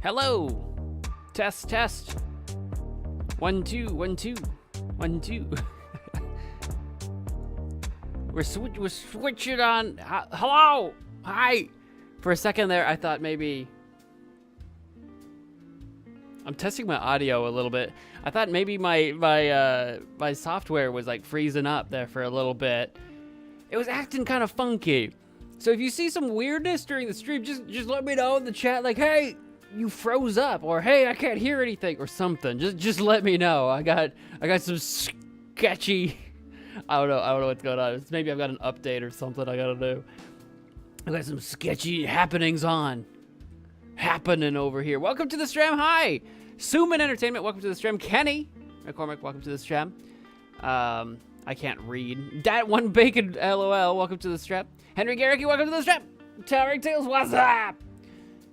Hello. Test, test. 1 2 1 2 1 2. We're switching on. Hello. Hi. For a second there, I thought maybe I'm testing my audio a little bit. I thought maybe my software was like freezing up there for a little bit. It was acting kind of funky. So if you see some weirdness during the stream, just let me know in the chat, like, hey, you froze up, or hey, I can't hear anything, or something. Just let me know. I got some sketchy. I don't know what's going on. Maybe I've got an update or something I gotta do. I got some sketchy happening over here. Welcome to the stream. Hi, Suman Entertainment. Welcome to the stream. Kenny McCormick. Welcome to the stream. I can't read. Dat One Bacon. LOL. Welcome to the stream. Henry Garricky. Welcome to the stream. Towering Tales. What's up?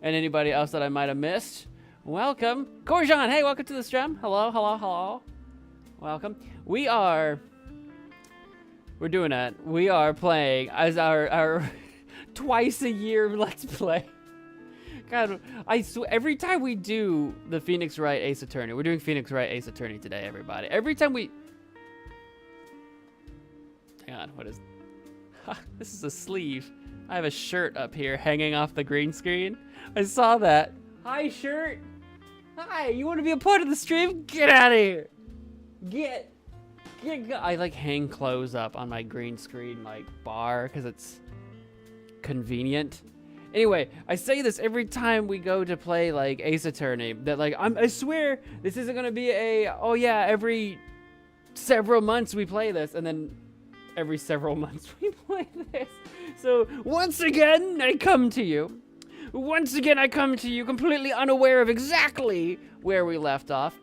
And anybody else that I might have missed, welcome. Corjan. Hey, welcome to the stream. Hello, hello, hello. Welcome. We're doing that. We are playing as our twice a year Let's Play. God, I swear, every time we do the Phoenix Wright Ace Attorney, we're doing Phoenix Wright Ace Attorney today, everybody. Every time we... Hang on, what is... This is a sleeve. I have a shirt up here hanging off the green screen. I saw that. Hi, shirt. Hi, you want to be a part of the stream? Get out of here. Get. I like hang clothes up on my green screen like bar because it's convenient. Anyway, I say this every time we go to play like Ace Attorney, that like I swear this isn't gonna be a every several months we play this, and then every several months we play this. So once again I come to you. Once again I come to you completely unaware of exactly where we left off.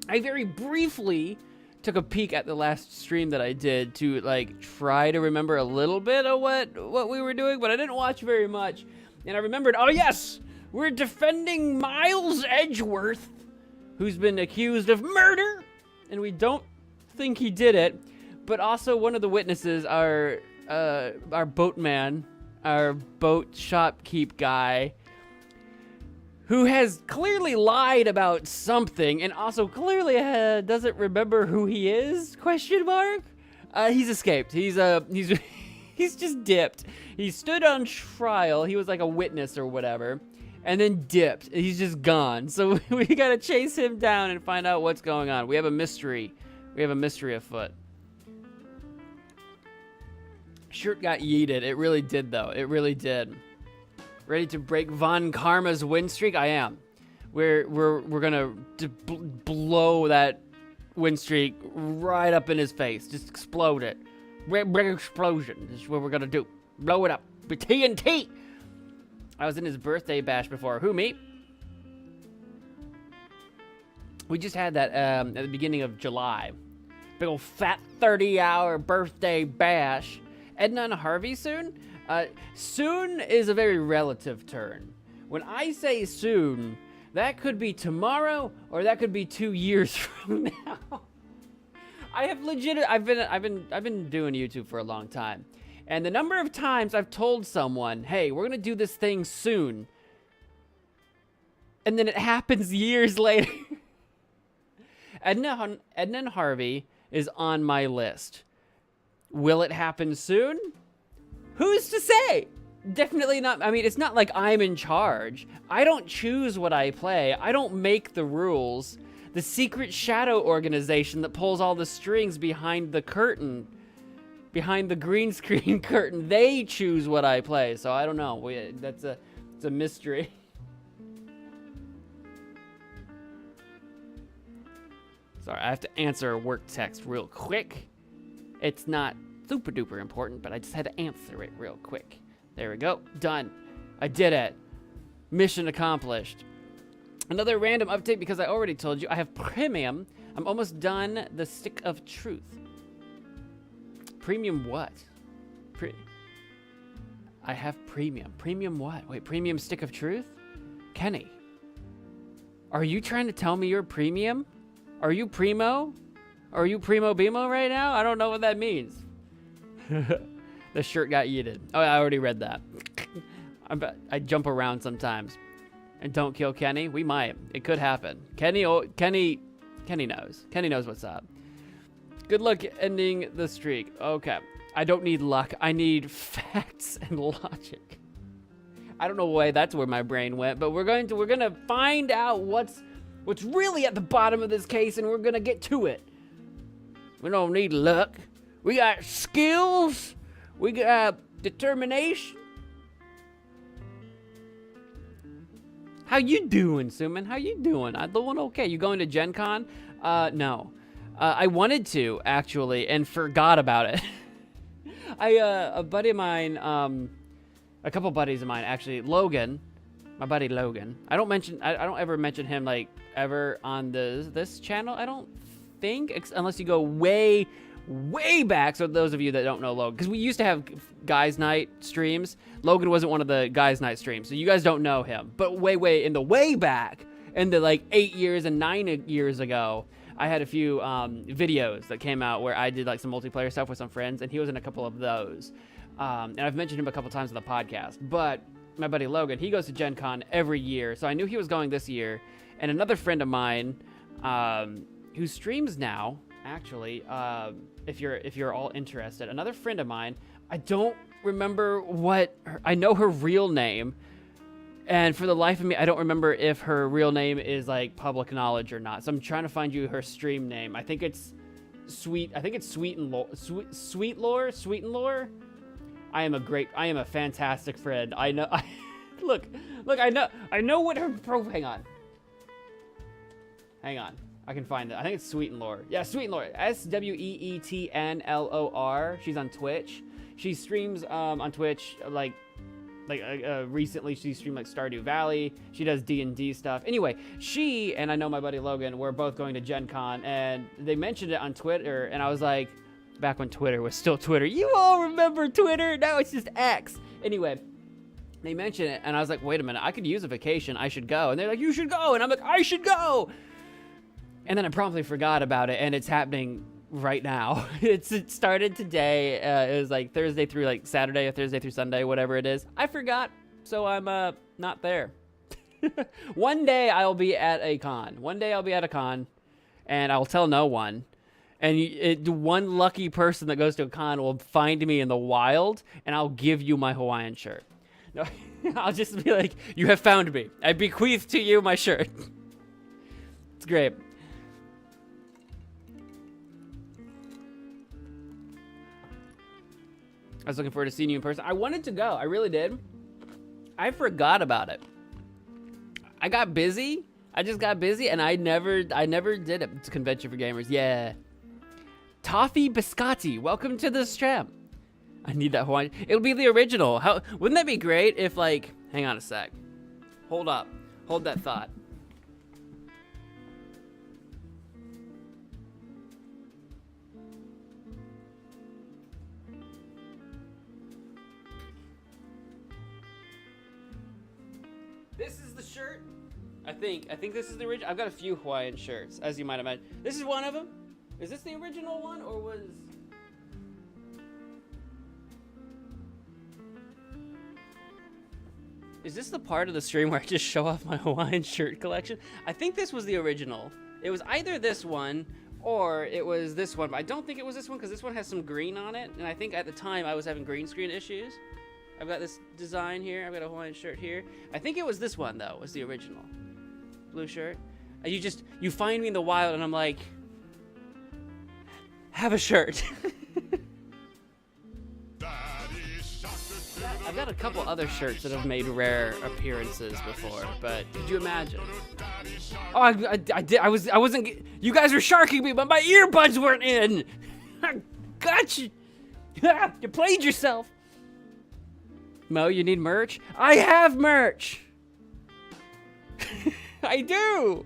I very briefly took a peek at the last stream that I did to like try to remember a little bit of what we were doing, but I didn't watch very much. And I remembered, oh yes, we're defending Miles Edgeworth, who's been accused of murder, and we don't think he did it. But also one of the witnesses, our boatman, our boat shopkeep guy, who has clearly lied about something and also clearly doesn't remember who he is, question mark? He's escaped. He's just dipped. He stood on trial. He was like a witness or whatever, and then dipped. He's just gone. So we gotta chase him down and find out what's going on. We have a mystery. We have a mystery afoot. Shirt got yeeted. It really did, though. It really did. Ready to break Von Karma's win streak? I am. We're gonna blow that win streak right up in his face. Just explode it. Big explosion. This is what we're gonna do. Blow it up. With TNT. I was in his birthday bash before. Who, me? We just had that at the beginning of July. Big old fat 30-hour birthday bash. Edna and Harvey soon? Soon is a very relative term. When I say soon, that could be tomorrow or that could be 2 years from now. I've been doing YouTube for a long time. And the number of times I've told someone, hey, we're gonna do this thing soon. And then it happens years later. Edna and Harvey is on my list. Will it happen soon? Who's to say? Definitely not. I mean, it's not like I'm in charge. I don't choose what I play. I don't make the rules. The secret shadow organization that pulls all the strings behind the curtain, behind the green screen curtain, they choose what I play. So I don't know. It's a mystery. Sorry, I have to answer a work text real quick. It's not super duper important, but I just had to answer it real quick. There we go. Done. I did it. Mission accomplished. Another random update because I already told you I have premium. I'm almost done the Stick of Truth. Premium what? I have premium. Premium what? Wait, premium Stick of Truth? Kenny, are you trying to tell me you're premium? Are you primo? Are you primo bimo right now? I don't know what that means. The shirt got yeeted. Oh, I already read that. I jump around sometimes. and don't kill Kenny. We might. It could happen. Kenny knows. Kenny knows what's up. Good luck ending the streak. Okay. I don't need luck. I need facts and logic. I don't know why that's where my brain went, but we're gonna find out what's really at the bottom of this case, and we're gonna get to it. We don't need luck. We got skills. We got determination. How you doing, Suman? How you doing? I'm doing okay. You going to Gen Con? No. I wanted to, actually, and forgot about it. A buddy of mine, a couple buddies of mine, actually, Logan, my buddy Logan. I don't ever mention him, like, ever on this channel, I don't think, unless you go way back. So those of you that don't know Logan, because we used to have guys night streams. Logan wasn't one of the guys night streams, so you guys don't know him. But way back in the like 8 years and 9 years ago, I had a few videos that came out where I did like some multiplayer stuff with some friends, and he was in a couple of those. And I've mentioned him a couple times on the podcast. But my buddy Logan, he goes to Gen Con every year, so I knew he was going this year. And another friend of mine who streams now, actually, if you're all interested, another friend of mine, I don't remember I know her real name, and for the life of me, I don't remember if her real name is like public knowledge or not. So I'm trying to find you her stream name. I think it's Sweet and Lore. I am a fantastic friend. I know. Look, I know what her hang on. I can find it. I think it's Sweet and Lore. Yeah, Sweet and Lore. SWEETNLOR. She's on Twitch. She streams on Twitch recently. She streamed like Stardew Valley. She does D&D stuff. Anyway, she and I know my buddy Logan were both going to Gen Con, and they mentioned it on Twitter, and I was like, back when Twitter was still Twitter. You all remember Twitter? Now it's just X. Anyway, they mentioned it, and I was like, wait a minute, I could use a vacation. I should go. And they're like, you should go. And I'm like, I should go. And then I promptly forgot about it, and it's happening right now. It started today. It was like Thursday through like Saturday or Thursday through Sunday, whatever it is. I forgot, so I'm not there. One day I'll be at a con. And I'll tell no one. And one lucky person that goes to a con will find me in the wild, and I'll give you my Hawaiian shirt. No, I'll just be like, you have found me. I bequeath to you my shirt. It's great. I was looking forward to seeing you in person. I wanted to go. I really did. I forgot about it. I got busy. I just got busy, and I never did it. It's a convention for gamers. Yeah. Toffee Biscotti, welcome to the stream. I need that Hawaiian. It'll be the original. Wouldn't that be great if, like, hang on a sec. Hold up. Hold that thought. This is the shirt. I think this is the original. I've got a few Hawaiian shirts, as you might imagine. This is one of them. Is this the original one, or was... Is this the part of the stream where I just show off my Hawaiian shirt collection? I think this was the original. It was either this one, or it was this one, but I don't think it was this one, because this one has some green on it, and I think at the time I was having green screen issues. I've got this design here. I've got a Hawaiian shirt here. I think it was this one, though, was the original. Blue shirt. And you find me in the wild, and I'm like... Have a shirt. I've got a couple other shirts that have made rare appearances before, but could you imagine? Oh, I did. I wasn't. You guys were sharking me, but my earbuds weren't in. I got you. You played yourself. Mo, you need merch? I have merch. I do.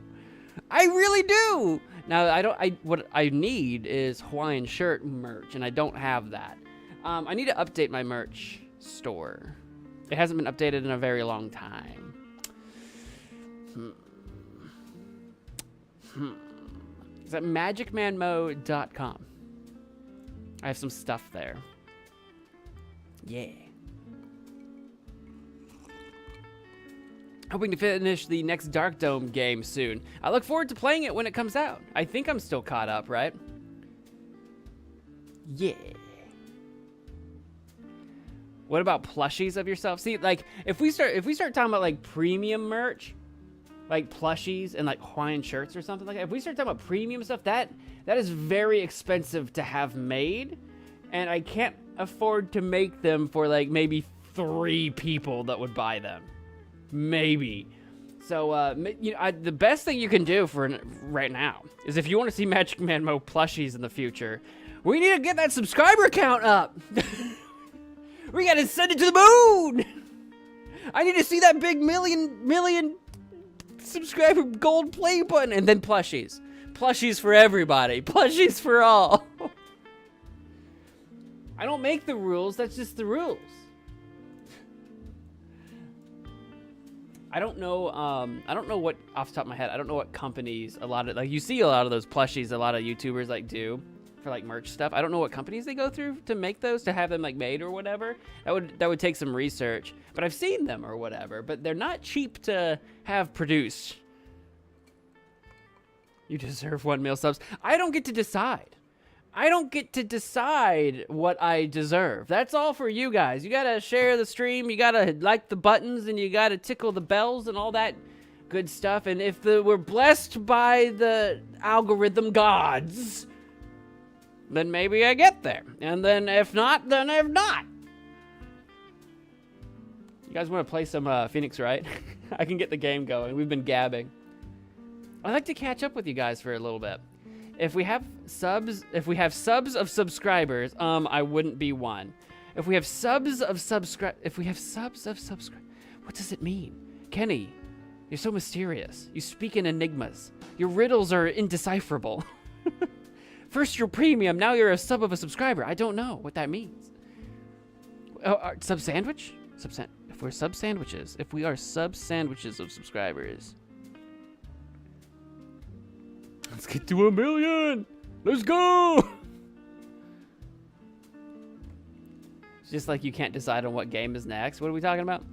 I really do. Now, what I need is Hawaiian shirt merch, and I don't have that. I need to update my merch store. It hasn't been updated in a very long time. It's at MagicManMo.com. I have some stuff there. Yeah. Hoping to finish the next Dark Dome game soon. I look forward to playing it when it comes out. I think I'm still caught up, right? Yeah. What about plushies of yourself? See, like, if we start talking about like premium merch, like plushies and like Hawaiian shirts or something like that, if we start talking about premium stuff, that is very expensive to have made, and I can't afford to make them for like maybe 3 people that would buy them. Maybe. So, you know, the best thing you can do for right now is if you want to see MagicManMo plushies in the future, we need to get that subscriber count up. We gotta send it to the moon. I need to see that big million subscriber gold play button, and then plushies. Plushies for everybody. Plushies for all. I don't make the rules. That's just the rules. I don't know what, off the top of my head, I don't know what companies, like you see a lot of those plushies a lot of YouTubers like do for like merch stuff. I don't know what companies they go through to make those, to have them like made or whatever. That would take some research, but I've seen them or whatever, but they're not cheap to have produced. You deserve 1 mil subs. I don't get to decide. I don't get to decide what I deserve. That's all for you guys. You gotta share the stream, you gotta like the buttons, and you gotta tickle the bells and all that good stuff. And if we're blessed by the algorithm gods, then maybe I get there. And then if not, then if not. You guys want to play some Phoenix Wright? I can get the game going. We've been gabbing. I'd like to catch up with you guys for a little bit. If we have subs of subscribers, I wouldn't be one. If we have subs of subscribe, what does it mean? Kenny, you're so mysterious. You speak in enigmas. Your riddles are indecipherable. First you're premium, now you're a sub of a subscriber. I don't know what that means. Sub sandwich? If we're sub sandwiches, if we are sub sandwiches of subscribers. Let's get to 1 million. Let's go. It's just like you can't decide on what game is next. What are we talking about?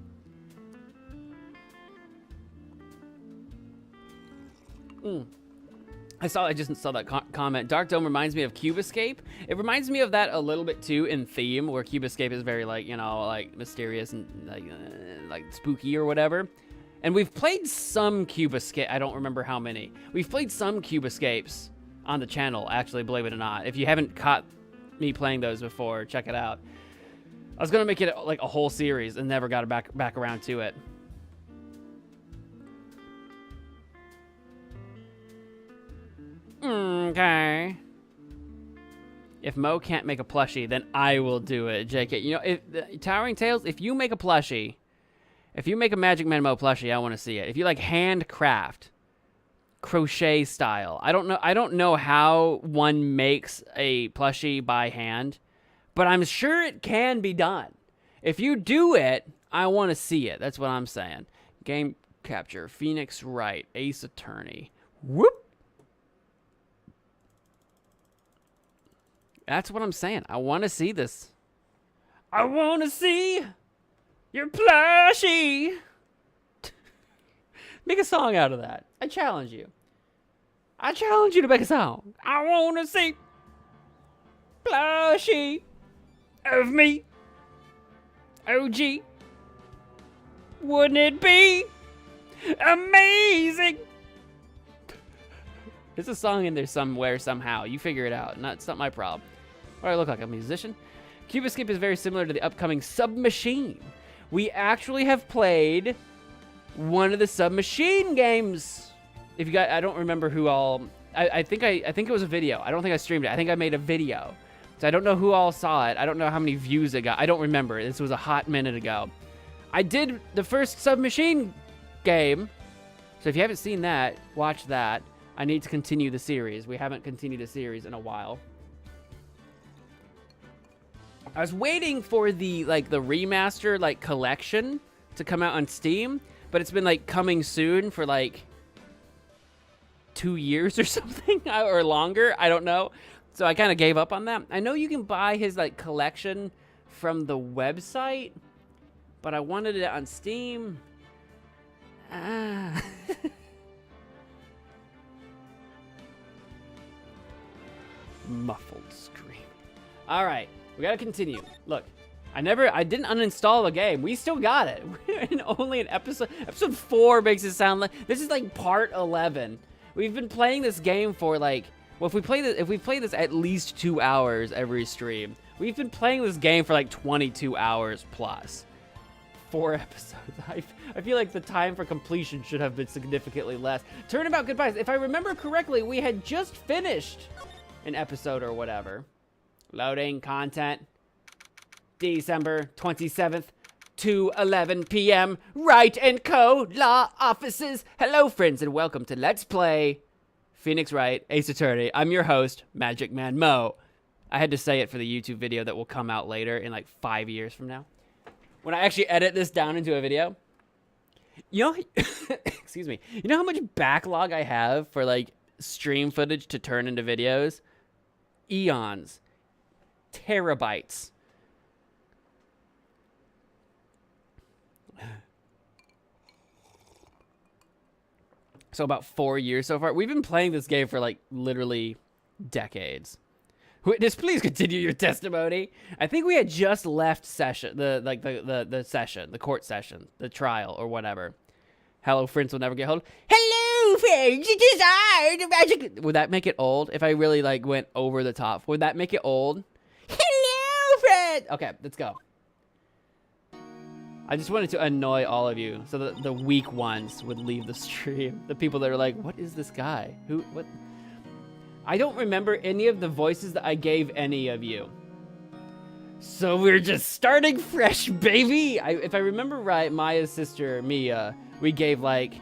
I just saw that comment. Dark Dome reminds me of Cube Escape. It reminds me of that a little bit too in theme, where Cube Escape is very like, you know, like mysterious and like spooky or whatever. And we've played some Cube Escape. I don't remember how many. We've played some Cube Escapes on the channel, actually, believe it or not. If you haven't caught me playing those before, check it out. I was gonna make it like a whole series and never got back around to it. Okay. If Mo can't make a plushie, then I will do it, JK. You know, Towering Tales, if you make a plushie, if you make a MagicManMo plushie, I want to see it. If you like handcraft, crochet style. I don't know how one makes a plushie by hand, but I'm sure it can be done. If you do it, I want to see it. That's what I'm saying. Game capture, Phoenix Wright, Ace Attorney. Whoop. That's what I'm saying. I want to see this. I want to see your plushie. Make a song out of that. I challenge you. I challenge you to make a song. I want to see plushie of me. OG. Wouldn't it be amazing? There's a song in there somewhere, somehow. You figure it out. It's not my problem. What do I look like? A musician? Cube Escape is very similar to the upcoming Submachine. We actually have played one of the Submachine games. If you guys, I don't remember who all. I think it was a video. I don't think I streamed it. I think I made a video. So I don't know who all saw it. I don't know how many views it got. I don't remember. This was a hot minute ago. I did the first Submachine game. So if you haven't seen that, watch that. I need to continue the series. We haven't continued the series in a while. I was waiting for the remaster collection to come out on Steam, but it's been like coming soon for like 2 years or something or longer. I don't know. So I kind of gave up on that. I know you can buy his collection from the website, but I wanted it on Steam. Ah. Muffled scream. All right, we gotta continue. Look, I didn't uninstall the game. We still got it. We're in only an episode 4 makes it sound like, this is like part 11. We've been playing this game for like, well, if we play this at least 2 hours every stream, we've been playing this game for like 22 hours plus. 4 episodes. I feel like the time for completion should have been significantly less. Turnabout goodbyes. If I remember correctly, we had just finished an episode or whatever. Loading content. December 27th, 2:11 p.m. Wright & Co. Law Offices. Hello, friends, and welcome to Let's Play Phoenix Wright Ace Attorney. I'm your host, MagicManMo. I had to say it for the YouTube video that will come out later in like 5 years from now. When I actually edit this down into a video. You know, excuse me. You know how much backlog I have for like stream footage to turn into videos? Eons. Terabytes. So about 4 years so far. We've been playing this game for like literally decades. Witness, please continue your testimony. I think we had just left session, the session, the court session, the trial or whatever. Hello, friends will never get hold. Hello, friends, it is I, the magic. Would that make it old if I really like went over the top? Would that make it old? Hello, friends. Okay, let's go. I just wanted to annoy all of you so that the weak ones would leave the stream. The people that are like, what is this guy? Who, what? I don't remember any of the voices that I gave any of you. So we're just starting fresh, baby. If I remember right, Maya's sister, Mia, we gave like,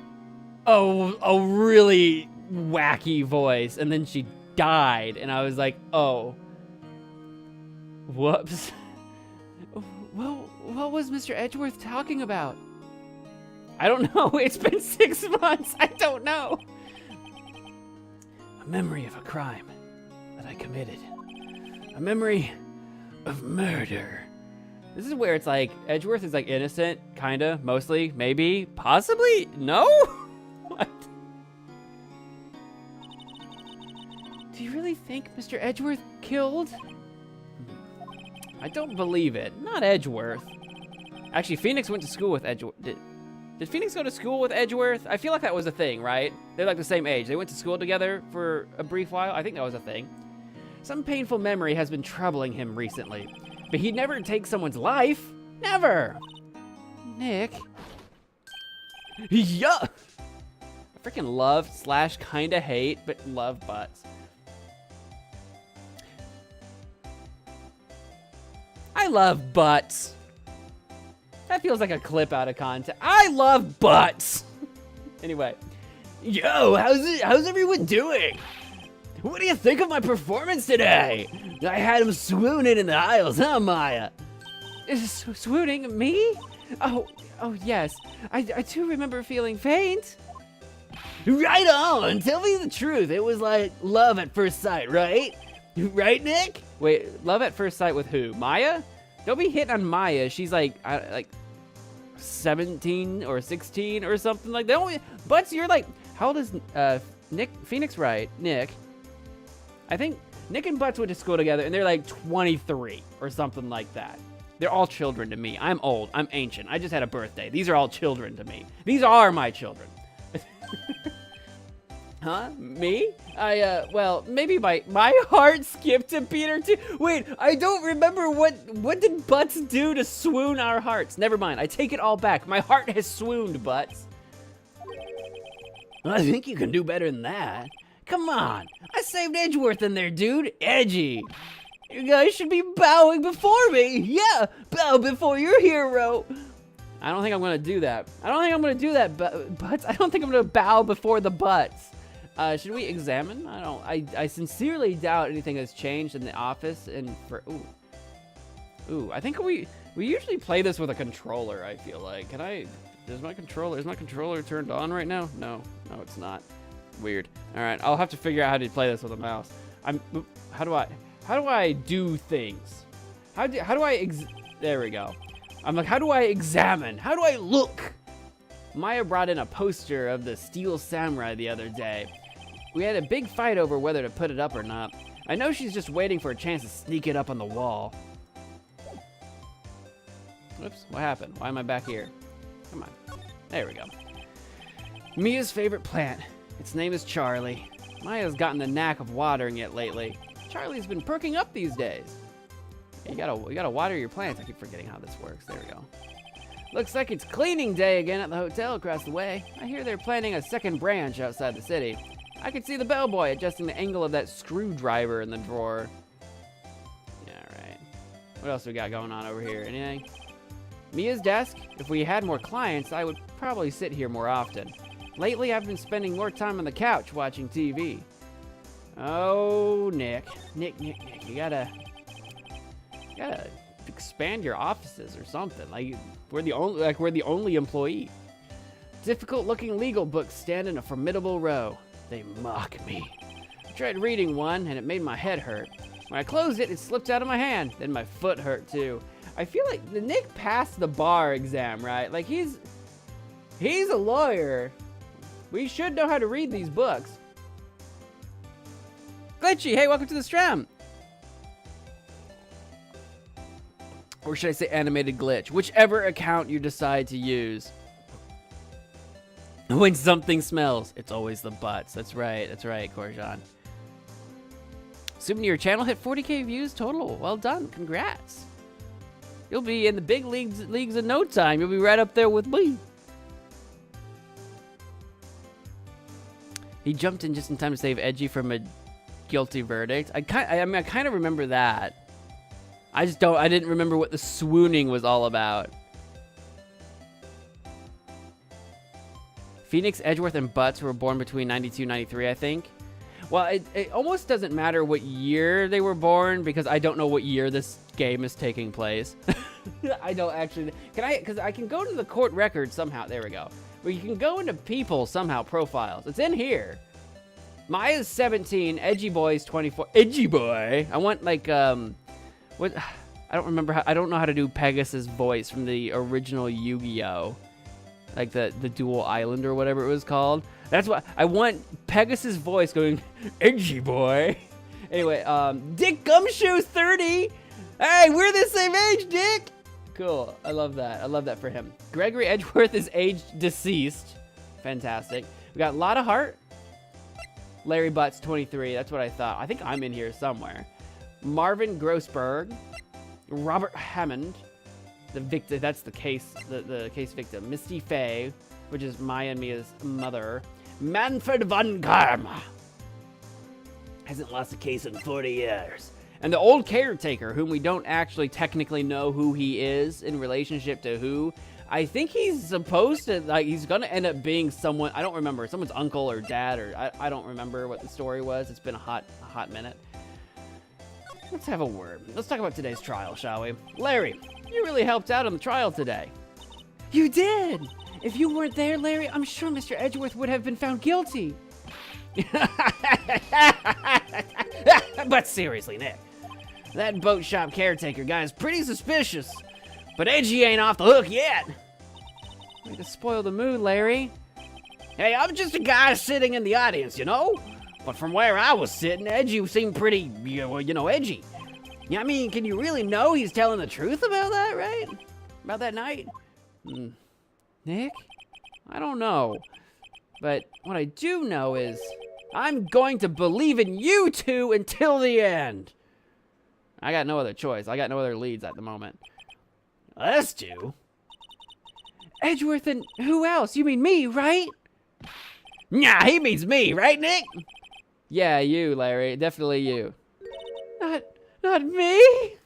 a really wacky voice. And then she died. And I was like, oh, whoops. Well, what was Mr. Edgeworth talking about? I don't know. It's been 6 months. I don't know. A memory of a crime that I committed. A memory of murder. This is where it's like, Edgeworth is like innocent, kinda, mostly, maybe, possibly? No? What? Do you really think Mr. Edgeworth killed? I don't believe it. Not Edgeworth. Actually, Phoenix went to school with Edgeworth. Did Phoenix go to school with Edgeworth? I feel like that was a thing, right? They're like the same age. They went to school together for a brief while. I think that was a thing. Some painful memory has been troubling him recently. But he'd never take someone's life. Never. Nick. Yeah. I freaking love / kinda hate, but love butts. I love butts. That feels like a clip out of context. I love butts. Anyway. Yo, how's everyone doing? What do you think of my performance today? I had him swooning in the aisles, huh, Maya? Is swooning me? Oh yes. I do remember feeling faint. Right on. Tell me the truth. It was like love at first sight, right? Right, Nick? Wait, love at first sight with who? Maya? Don't be hitting on Maya. She's like 17 or 16 or something like that. Butts, you're like, how old is Nick? Phoenix Wright? Nick? I think Nick and Butts went to school together and they're like 23 or something like that. They're all children to me. I'm old. I'm ancient. I just had a birthday. These are all children to me. These are my children. Huh? Me? Well, maybe my heart skipped a beat or two. Wait, I don't remember what did Butts do to swoon our hearts? Never mind, I take it all back. My heart has swooned, Butts. I think you can do better than that. Come on, I saved Edgeworth in there, dude. Edgy. You guys should be bowing before me. Yeah, bow before your hero. I don't think I'm gonna do that. I don't think I'm gonna do that, Butts. I don't think I'm gonna bow before the Butts. Should we examine? I sincerely doubt anything has changed in the office and for, ooh, I think we usually play this with a controller, I feel like. Is my controller turned on right now? No, it's not. Weird. All right, I'll have to figure out how to play this with a mouse. How do I do things? How do I, there we go. I'm like, how do I examine? How do I look? Maya brought in a poster of the Steel Samurai the other day. We had a big fight over whether to put it up or not. I know she's just waiting for a chance to sneak it up on the wall. Whoops, what happened? Why am I back here? Come on. There we go. Mia's favorite plant. Its name is Charlie. Maya's gotten the knack of watering it lately. Charlie's been perking up these days. You gotta water your plants. I keep forgetting how this works. There we go. Looks like it's cleaning day again at the hotel across the way. I hear they're planning a second branch outside the city. I can see the bellboy adjusting the angle of that screwdriver in the drawer. Yeah, right. What else we got going on over here? Anything? Mia's desk? If we had more clients, I would probably sit here more often. Lately, I've been spending more time on the couch watching TV. Oh, Nick. Nick, you gotta expand your offices or something. Like we're the only employee. Difficult-looking legal books stand in a formidable row. They mock me. I tried reading one, and it made my head hurt. When I closed it, it slipped out of my hand. Then my foot hurt too. I feel like Nick passed the bar exam, right? Like he's a lawyer. We should know how to read these books. Glitchy, hey, welcome to the stream. Or should I say animated glitch? Whichever account you decide to use. When something smells, it's always the butts. That's right, Korjan. Assuming your channel hit 40k views total. Well done, congrats. You'll be in the big leagues in no time. You'll be right up there with me. He jumped in just in time to save Edgy from a guilty verdict. I kind of remember that. I didn't remember what the swooning was all about. Phoenix, Edgeworth, and Butts were born between 92 and 93, I think. Well, it almost doesn't matter what year they were born because I don't know what year this game is taking place. I don't actually. Because I can go to the court record somehow. There we go. Where you can go into people somehow profiles. It's in here. Maya's 17. Edgy Boy's 24. Edgy Boy. I want like what? I don't remember how. I don't know how to do Pegasus' voice from the original Yu-Gi-Oh. Like the Dual Island or whatever it was called. That's what I want. Pegasus' voice going, Edgy Boy. Anyway, Dick Gumshoe's 30. Hey, we're the same age, Dick. Cool. I love that. I love that for him. Gregory Edgeworth is aged deceased. Fantastic. We got Lotta Hart. Larry Butts, 23. That's what I thought. I think I'm in here somewhere. Marvin Grossberg. Robert Hammond. The victim. That's the case. The case victim. Misty Fay, which is Maya and Mia's mother. Manfred von Karma. Hasn't lost a case in 40 years. And the old caretaker, whom we don't actually technically know who he is in relationship to who. I think he's supposed to, like, he's going to end up being someone, I don't remember, someone's uncle or dad, or I don't remember what the story was. It's been a hot minute. Let's have a word. Let's talk about today's trial, shall we? Larry, you really helped out on the trial today. You did! If you weren't there, Larry, I'm sure Mr. Edgeworth would have been found guilty. But seriously, Nick, that boat shop caretaker guy is pretty suspicious. But Edgy ain't off the hook yet. Way to spoil the mood, Larry. Hey, I'm just a guy sitting in the audience, you know? But from where I was sitting, Edgy seemed pretty, edgy. Yeah, I mean, can you really know he's telling the truth about that, right? About that night? Nick? I don't know. But what I do know is I'm going to believe in you two until the end. I got no other choice. I got no other leads at the moment. Us two? Edgeworth and who else? You mean me, right? Nah, he means me, right, Nick? Yeah, you, Larry. Definitely you. Not me?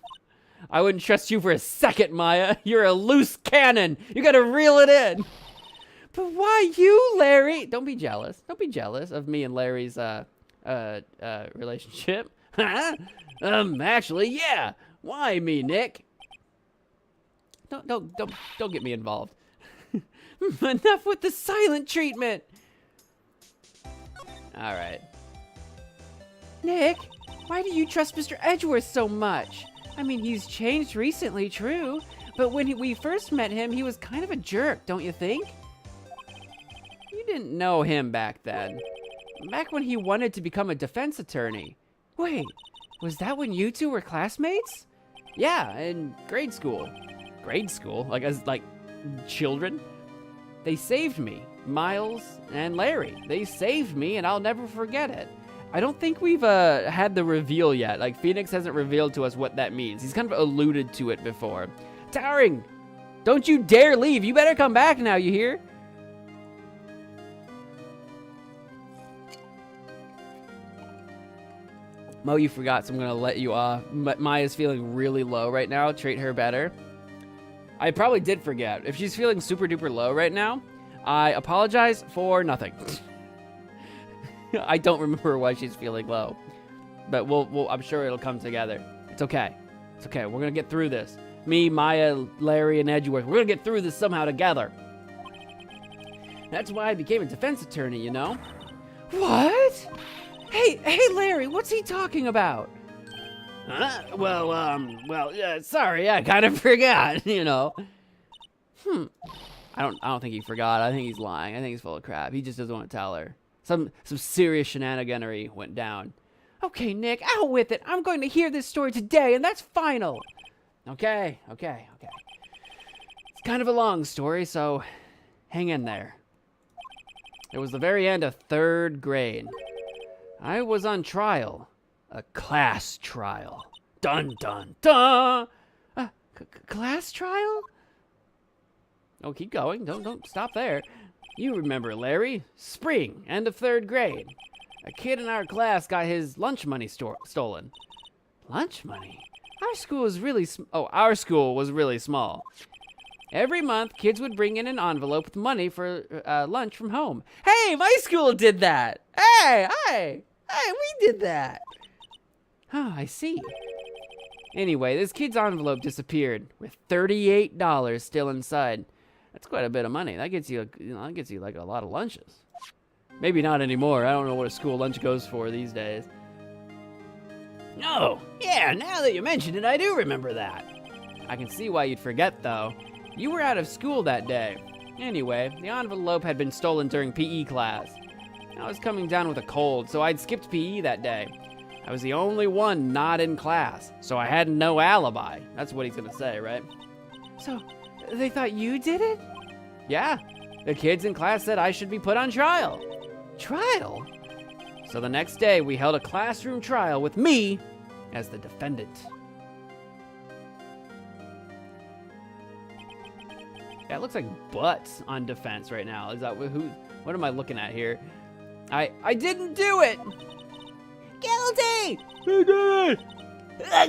I wouldn't trust you for a second, Maya. You're a loose cannon. You gotta reel it in. But why you, Larry? Don't be jealous. Don't be jealous of me and Larry's relationship. Actually, yeah. Why me, Nick? Don't get me involved. Enough with the silent treatment. All right. Nick, why do you trust Mr. Edgeworth so much? I mean, he's changed recently, true. But when we first met him, he was kind of a jerk, don't you think? didn't know him back then. Back when he wanted to become a defense attorney. Wait, was that when you two were classmates? Yeah, in grade school. Grade school? Like, as, like, children? They saved me. Miles and Larry. They saved me, and I'll never forget it. I don't think we've had the reveal yet. Like, Phoenix hasn't revealed to us what that means. He's kind of alluded to it before. Towering! Don't you dare leave. You better come back now, you hear? Mo, you forgot, so I'm gonna let you off. Maya's feeling really low right now. Treat her better. I probably did forget. If she's feeling super duper low right now, I apologize for nothing. I don't remember why she's feeling low, but I'm sure it'll come together. It's okay. It's okay. We're gonna get through this. Me, Maya, Larry, and Edgeworth. We're gonna get through this somehow together. That's why I became a defense attorney, you know? What? Hey, Larry, what's he talking about? Sorry, I kind of forgot, you know. I don't think he forgot. I think he's lying. I think he's full of crap. He just doesn't want to tell her. Some serious shenaniganery went down. Okay, Nick, out with it. I'm going to hear this story today, and that's final. Okay. It's kind of a long story, so hang in there. It was the very end of 3rd grade. I was on trial. A class trial. Dun, dun, dun! Class trial? Oh, keep going. Don't stop there. You remember, Larry. Spring, end of 3rd grade. A kid in our class got his lunch money stolen. Lunch money? Our school was really small. Every month, kids would bring in an envelope with money for lunch from home. Hey, my school did that. Hey, we did that. Oh, I see. Anyway, this kid's envelope disappeared with $38 still inside. That's quite a bit of money. That gets you, like a lot of lunches. Maybe not anymore. I don't know what a school lunch goes for these days. Oh, yeah, now that you mention it, I do remember that. I can see why you'd forget, though. You were out of school that day. Anyway, the envelope had been stolen during PE class. I was coming down with a cold, so I'd skipped PE that day. I was the only one not in class, so I had no alibi. That's what he's gonna say, right? So, they thought you did it? Yeah, the kids in class said I should be put on trial. Trial? So the next day, we held a classroom trial with me as the defendant. Yeah, it looks like butts on defense right now. Is that what am I looking at here? I didn't do it! Guilty! Who did it?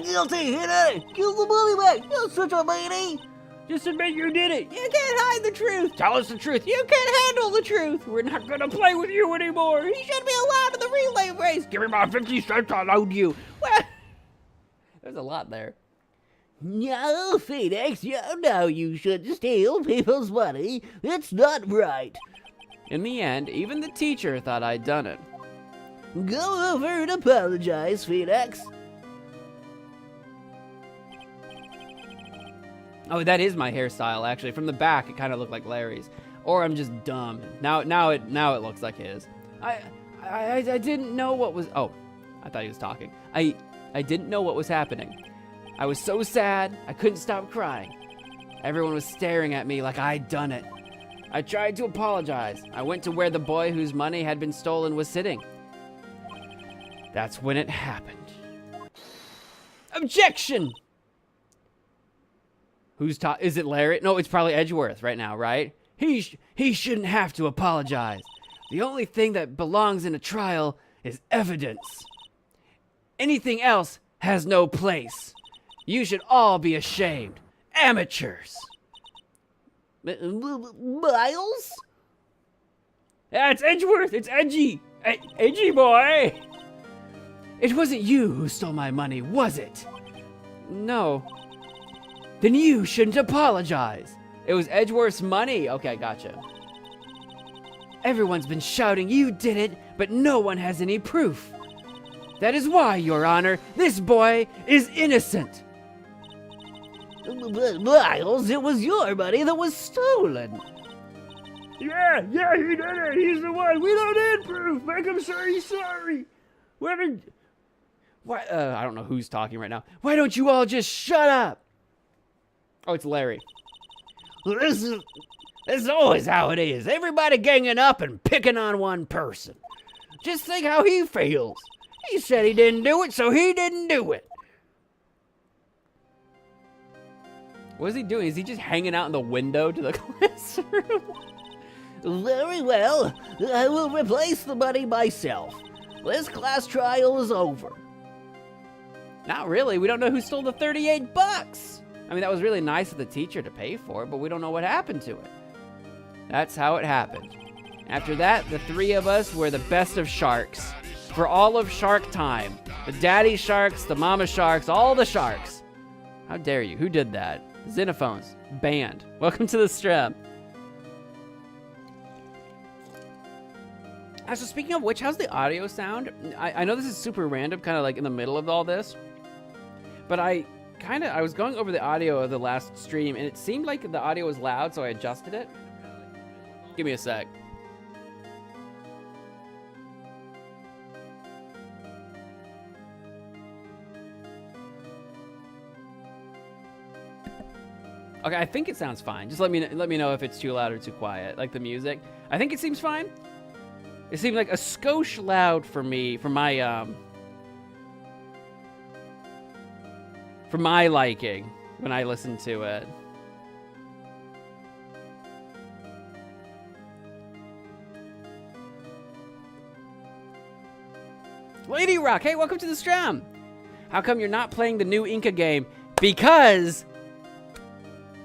Guilty! Who did it? Give the money back! You're such a meanie! Just admit you did it! You can't hide the truth! Tell us the truth! You can't handle the truth! We're not gonna play with you anymore! You shouldn't be allowed in the relay race! Give me my 50 cents, I'll own you! Well, there's a lot there. No, Phoenix, you know you shouldn't steal people's money. It's not right. In the end, even the teacher thought I'd done it. Go over and apologize, Phoenix. Oh, that is my hairstyle, actually. From the back, it kind of looked like Larry's. Or I'm just dumb. Now it looks like his. I didn't know what was... Oh, I thought he was talking. I didn't know what was happening. I was so sad, I couldn't stop crying. Everyone was staring at me like I'd done it. I tried to apologize. I went to where the boy whose money had been stolen was sitting. That's when it happened. Objection! Is it Larry? No, it's probably Edgeworth right now, right? He shouldn't have to apologize. The only thing that belongs in a trial is evidence. Anything else has no place. You should all be ashamed. Amateurs. Miles? Yeah, it's Edgeworth. It's Edgy. Edgy boy. It wasn't you who stole my money, was it? No. Then you shouldn't apologize. It was Edgeworth's money. Okay, gotcha. Everyone's been shouting you did it, but no one has any proof. That is why, Your Honor, this boy is innocent. Miles, it was your money that was stolen. Yeah, he did it. He's the one. We don't need proof. Make him say he's sorry. Why? I don't know who's talking right now. Why don't you all just shut up? Oh, it's Larry. This is always how it is. Everybody ganging up and picking on one person. Just think how he feels. He said he didn't do it, so he didn't do it. What is he doing? Is he just hanging out in the window to the classroom? Very well. I will replace the money myself. This class trial is over. Not really. We don't know who stole the 38 bucks. I mean, that was really nice of the teacher to pay for it, but we don't know what happened to it. That's how it happened. After that, the three of us were the best of sharks. For all of Shark Time. The daddy sharks, the mama sharks, all the sharks. How dare you? Who did that? Xenophones. Banned. Welcome to the stream. So speaking of which, how's the audio sound? I know this is super random, kind of like in the middle of all this. But I was going over the audio of the last stream, and it seemed like the audio was loud, so I adjusted it. Give me a sec. Okay, I think it sounds fine. Just let me know if it's too loud or too quiet, like the music. I think it seems fine. It seemed like a skosh loud for me, for my liking when I listened to it. Lady Rock, hey, welcome to the stream. How come you're not playing the new Inca game? Because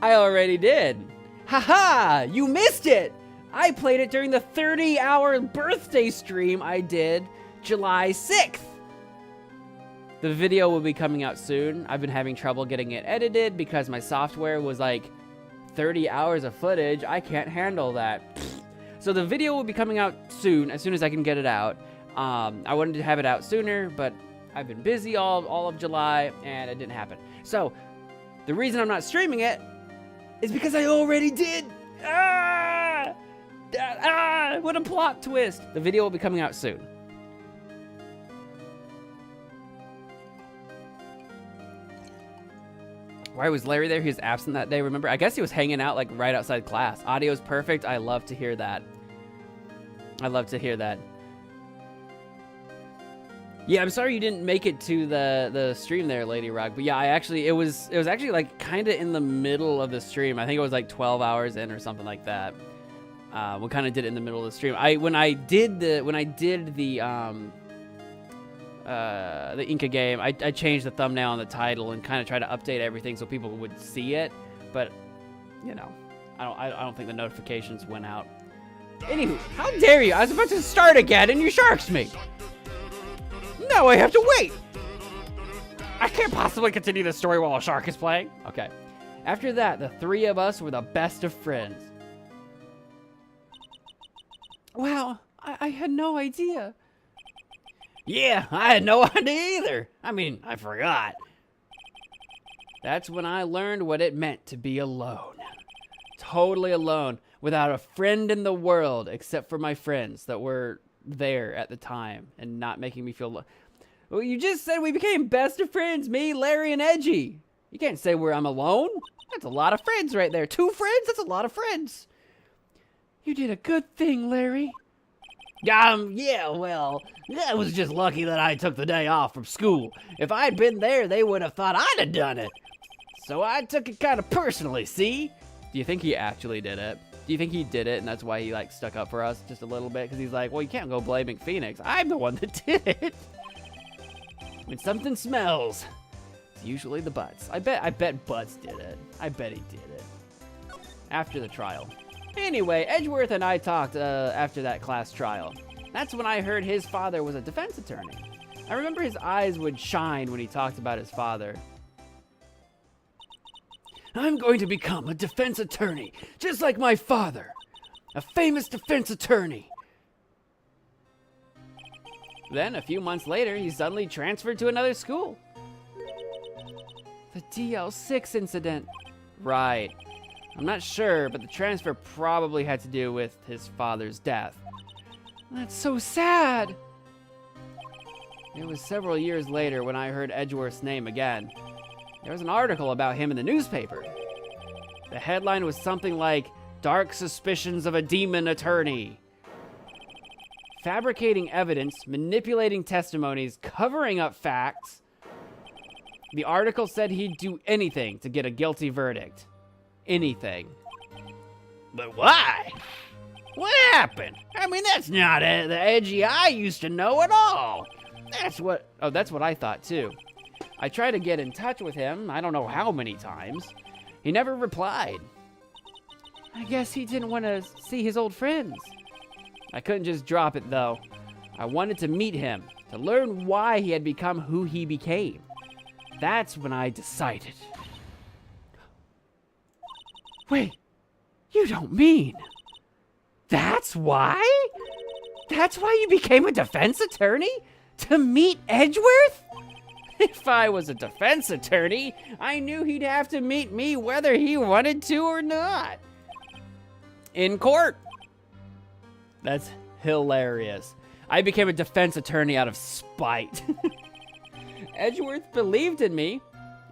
I already did. Haha, you missed it. I played it during the 30-hour birthday stream I did July 6th. The video will be coming out soon. I've been having trouble getting it edited because my software was like 30 hours of footage. I can't handle that. So the video will be coming out soon as I can get it out. I wanted to have it out sooner, but I've been busy all of July, and it didn't happen. So the reason I'm not streaming it is because I already did. What a plot twist. The video will be coming out soon. Why was Larry there? He was absent that day, remember? I guess he was hanging out like right outside class. Audio's perfect. I love to hear that. I love to hear that. Yeah, I'm sorry you didn't make it to the stream there, Lady Rock. But yeah, it was actually like kind of in the middle of the stream. I think it was like 12 hours in or something like that. We kind of did it in the middle of the stream. When I did the Inca game, I changed the thumbnail and the title and kind of tried to update everything so people would see it. But you know, I don't think the notifications went out. Anywho, how dare you? I was about to start again and you sharks me. Now I have to wait. I can't possibly continue the story while a shark is playing. Okay. After that, the three of us were the best of friends. Wow, I had no idea. Yeah, I had no idea either. I mean, I forgot. That's when I learned what it meant to be alone. Totally alone, without a friend in the world, except for my friends that were there at the time and not making me feel well, you just said we became best of friends, me, Larry, and Edgy. You can't say I'm alone. That's a lot of friends right there. 2 friends? That's a lot of friends. You did a good thing, Larry. Yeah, well, I was just lucky that I took the day off from school. If I'd been there, they would have thought I'd have done it. So I took it kind of personally, see? Do you think he actually did it? Do you think he did it and that's why he like stuck up for us just a little bit? Because he's like, well, you can't go blaming Phoenix. I'm the one that did it. When something smells, it's usually the Butts. I bet Butts did it. I bet he did it. After the trial. Anyway, Edgeworth and I talked after that class trial. That's when I heard his father was a defense attorney. I remember his eyes would shine when he talked about his father. I'm going to become a defense attorney, just like my father. A famous defense attorney. Then, a few months later, he suddenly transferred to another school. The DL6 incident. Right. I'm not sure, but the transfer probably had to do with his father's death. That's so sad. It was several years later when I heard Edgeworth's name again. There was an article about him in the newspaper. The headline was something like, "Dark Suspicions of a Demon Attorney." Fabricating evidence, manipulating testimonies, covering up facts. The article said he'd do anything to get a guilty verdict. Anything. But why? What happened? I mean, that's not the Edgy I used to know at all. That's what I thought too. I tried to get in touch with him, I don't know how many times. He never replied. I guess he didn't want to see his old friends. I couldn't just drop it though. I wanted to meet him, to learn why he had become who he became. That's when I decided. Wait, you don't mean... That's why? That's why you became a defense attorney? To meet Edgeworth? If I was a defense attorney, I knew he'd have to meet me whether he wanted to or not. In court. That's hilarious. I became a defense attorney out of spite. Edgeworth believed in me,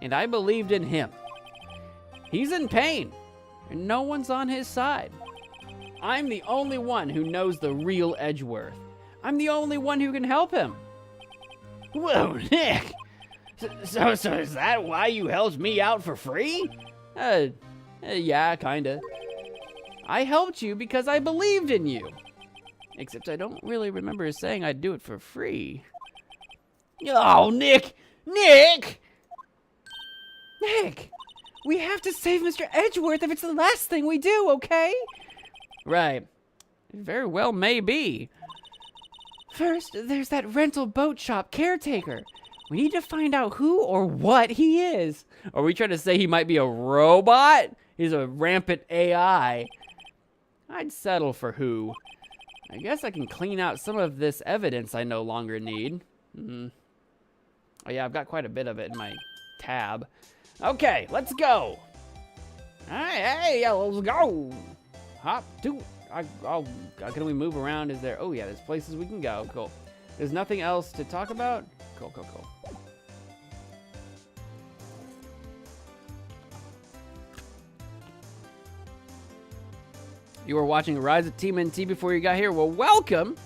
and I believed in him. He's in pain, and no one's on his side. I'm the only one who knows the real Edgeworth. I'm the only one who can help him. Whoa, Nick! So is that why you helped me out for free? Yeah, kinda. I helped you because I believed in you. Except I don't really remember saying I'd do it for free. Oh, Nick! Nick! Nick! We have to save Mr. Edgeworth if it's the last thing we do, okay? Right. It very well may be. First, there's that rental boat shop caretaker. We need to find out who or what he is. Are we trying to say he might be a robot? He's a rampant AI. I'd settle for who. I guess I can clean out some of this evidence I no longer need. Oh yeah, I've got quite a bit of it in my tab. Okay, let's go. Hey, let's go. Hop, do. Can we move around? Is there? Oh yeah, there's places we can go. Cool. There's nothing else to talk about. Cool. You were watching Rise of TMNT before you got here. Well, welcome.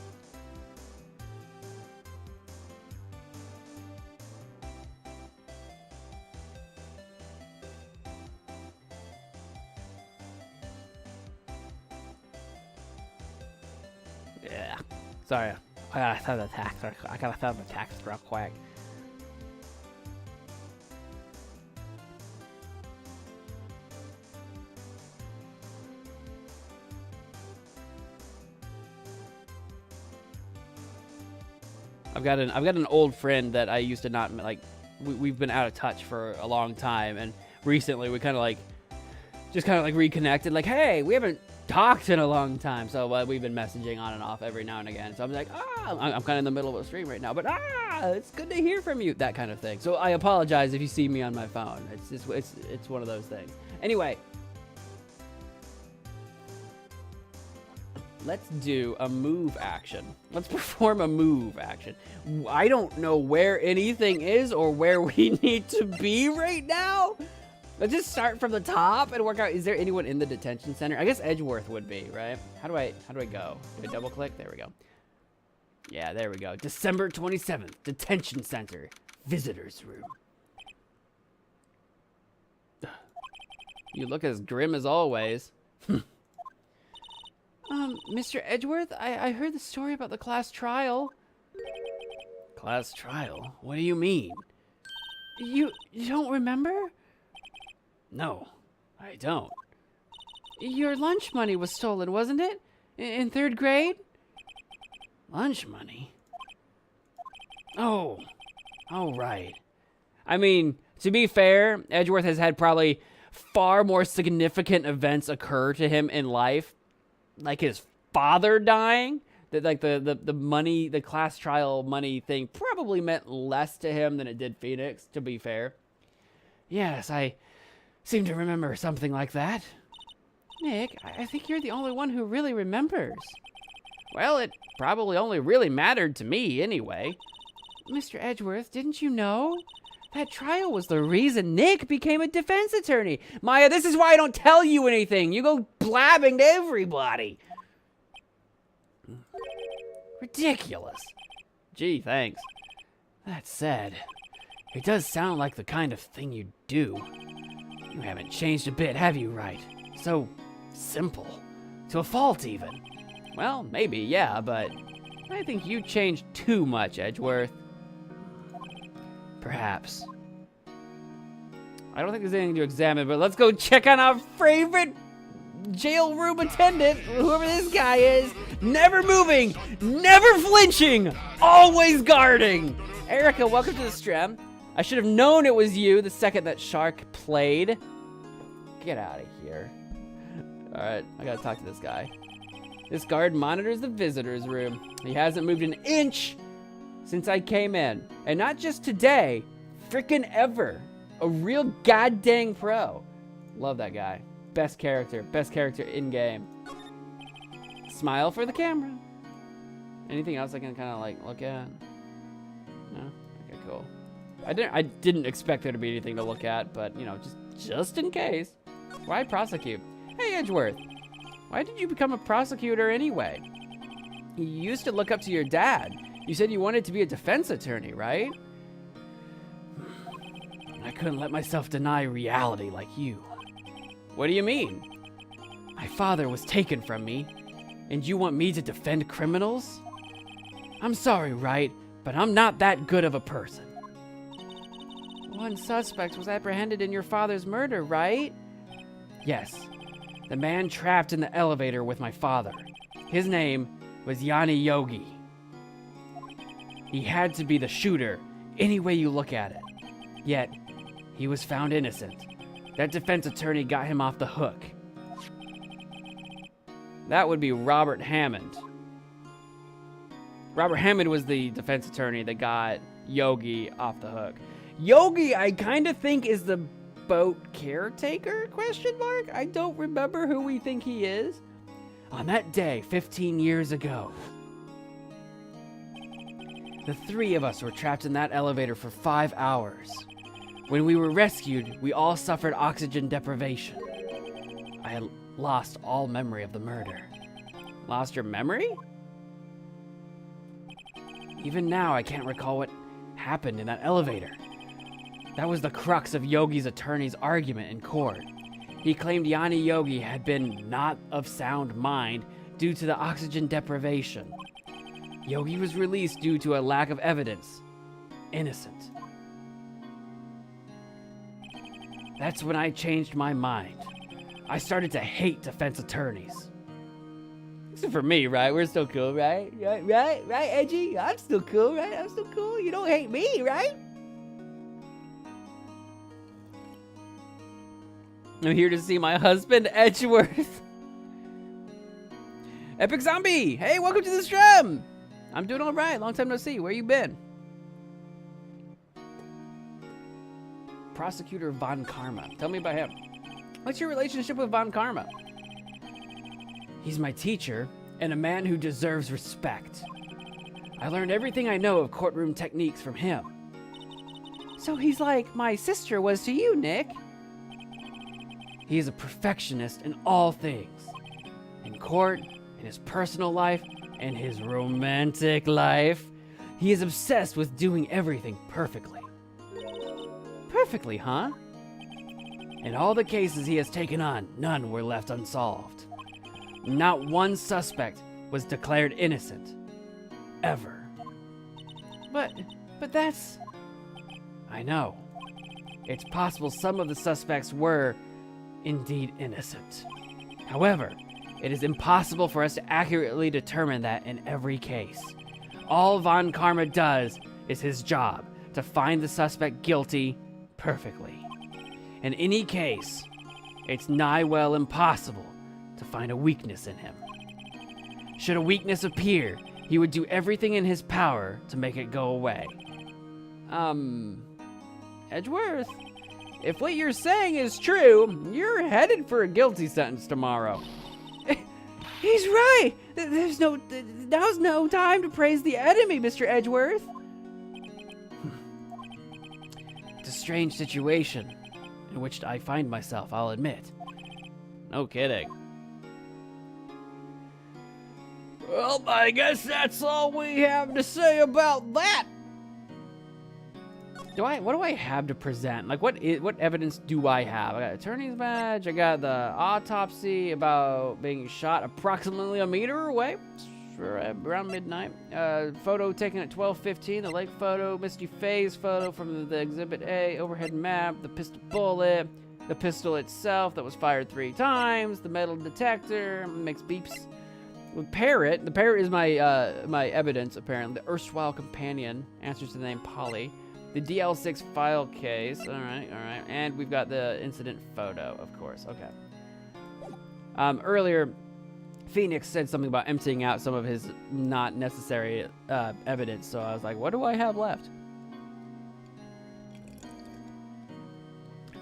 Yeah. Sorry. I gotta throw the text real quick. I've got an old friend that I used to not like. We've been out of touch for a long time, and recently we kind of like reconnected. Like, hey, we haven't talked in a long time, so we've been messaging on and off every now and again. So I'm like, I'm kind of in the middle of a stream right now, but it's good to hear from you, that kind of thing. So I apologize if you see me on my phone. It's one of those things. Anyway. Let's do a move action. Let's perform a move action. I don't know where anything is or where we need to be right now. Let's just start from the top and work out. Is there anyone in the detention center? I guess Edgeworth would be, right? How do I go? Do I double click? There we go. Yeah, there we go. December 27th, detention center, visitors room. You look as grim as always. Mr. Edgeworth, I heard the story about the class trial. Class trial? What do you mean? You don't remember? No, I don't. Your lunch money was stolen, wasn't it? In 3rd grade? Lunch money? Oh, right. I mean, to be fair, Edgeworth has had probably far more significant events occur to him in life. Like his father dying, that like the money, the class trial money thing probably meant less to him than it did Phoenix, to be fair. Yes, I seem to remember something like that. Nick, I think you're the only one who really remembers. Well, it probably only really mattered to me anyway. Mr. Edgeworth, didn't you know? That trial was the reason Nick became a defense attorney. Maya, this is why I don't tell you anything. You go blabbing to everybody. Ridiculous. Gee, thanks. That said, it does sound like the kind of thing you do. You haven't changed a bit, have you, Wright? So simple. To a fault, even. Well, maybe, yeah, but I think you changed too much, Edgeworth. Perhaps. I don't think there's anything to examine, but let's go check on our favorite jail room attendant, whoever this guy is. Never moving, never flinching, always guarding. Erica, welcome to the stream. I should have known it was you the second that shark played. Get out of here. All right, I gotta talk to this guy. This guard monitors the visitor's room. He hasn't moved an inch since I came in. And not just today, frickin' ever. A real goddamn pro. Love that guy. Best character in game. Smile for the camera. Anything else I can kind of like look at? No? Okay, cool. I didn't expect there to be anything to look at, but you know, just in case. Why prosecute? Hey, Edgeworth. Why did you become a prosecutor anyway? You used to look up to your dad. You said you wanted to be a defense attorney, right? I couldn't let myself deny reality like you. What do you mean? My father was taken from me, and you want me to defend criminals? I'm sorry, Wright, but I'm not that good of a person. One suspect was apprehended in your father's murder, right? Yes. The man trapped in the elevator with my father. His name was Yanni Yogi. He had to be the shooter, any way you look at it. Yet, he was found innocent. That defense attorney got him off the hook. That would be Robert Hammond. Robert Hammond was the defense attorney that got Yogi off the hook. Yogi, I kind of think, is the boat caretaker, question mark? I don't remember who we think he is. On that day, 15 years ago, the three of us were trapped in that elevator for 5 hours. When we were rescued, we all suffered oxygen deprivation. I had lost all memory of the murder. Lost your memory? Even now, I can't recall what happened in that elevator. That was the crux of Yogi's attorney's argument in court. He claimed Yanni Yogi had been not of sound mind due to the oxygen deprivation. Yogi was released due to a lack of evidence. Innocent. That's when I changed my mind. I started to hate defense attorneys. Except for me, right? We're still cool, right? Right, Edgy? I'm still cool, right? I'm still cool. You don't hate me, right? I'm here to see my husband, Edgeworth. Epic Zombie! Hey, welcome to the stream! I'm doing all right. Long time no see. Where you been? Prosecutor Von Karma. Tell me about him. What's your relationship with Von Karma? He's my teacher and a man who deserves respect. I learned everything I know of courtroom techniques from him. So he's like my sister was to you, Nick. He is a perfectionist in all things. In court, in his personal life, and his romantic life. He is obsessed with doing everything perfectly. Perfectly, huh? In all the cases he has taken on, none were left unsolved. Not one suspect was declared innocent. Ever. But that's... I know. It's possible some of the suspects were indeed innocent. However, it is impossible for us to accurately determine that in every case. All Von Karma does is his job, to find the suspect guilty perfectly. In any case, it's nigh well impossible to find a weakness in him. Should a weakness appear, he would do everything in his power to make it go away. Edgeworth, If what you're saying is true, you're headed for a guilty sentence tomorrow. He's right. Now's no time to praise the enemy, Mr. Edgeworth. It's a strange situation in which I find myself, I'll admit. No kidding. Well, I guess that's all we have to say about that. What do I have to present? Like, what evidence do I have? I got attorney's badge. I got the autopsy about being shot approximately a meter away, around midnight. Photo taken at 12:15. The lake photo, misty phase photo from the Exhibit A, overhead map, the pistol bullet, the pistol itself that was fired 3 times, the metal detector makes beeps. The parrot is my evidence apparently. The erstwhile companion answers to the name Polly. The DL6 file case, all right, and we've got the incident photo, of course, okay. Earlier, Phoenix said something about emptying out some of his not necessary evidence, so I was like, what do I have left?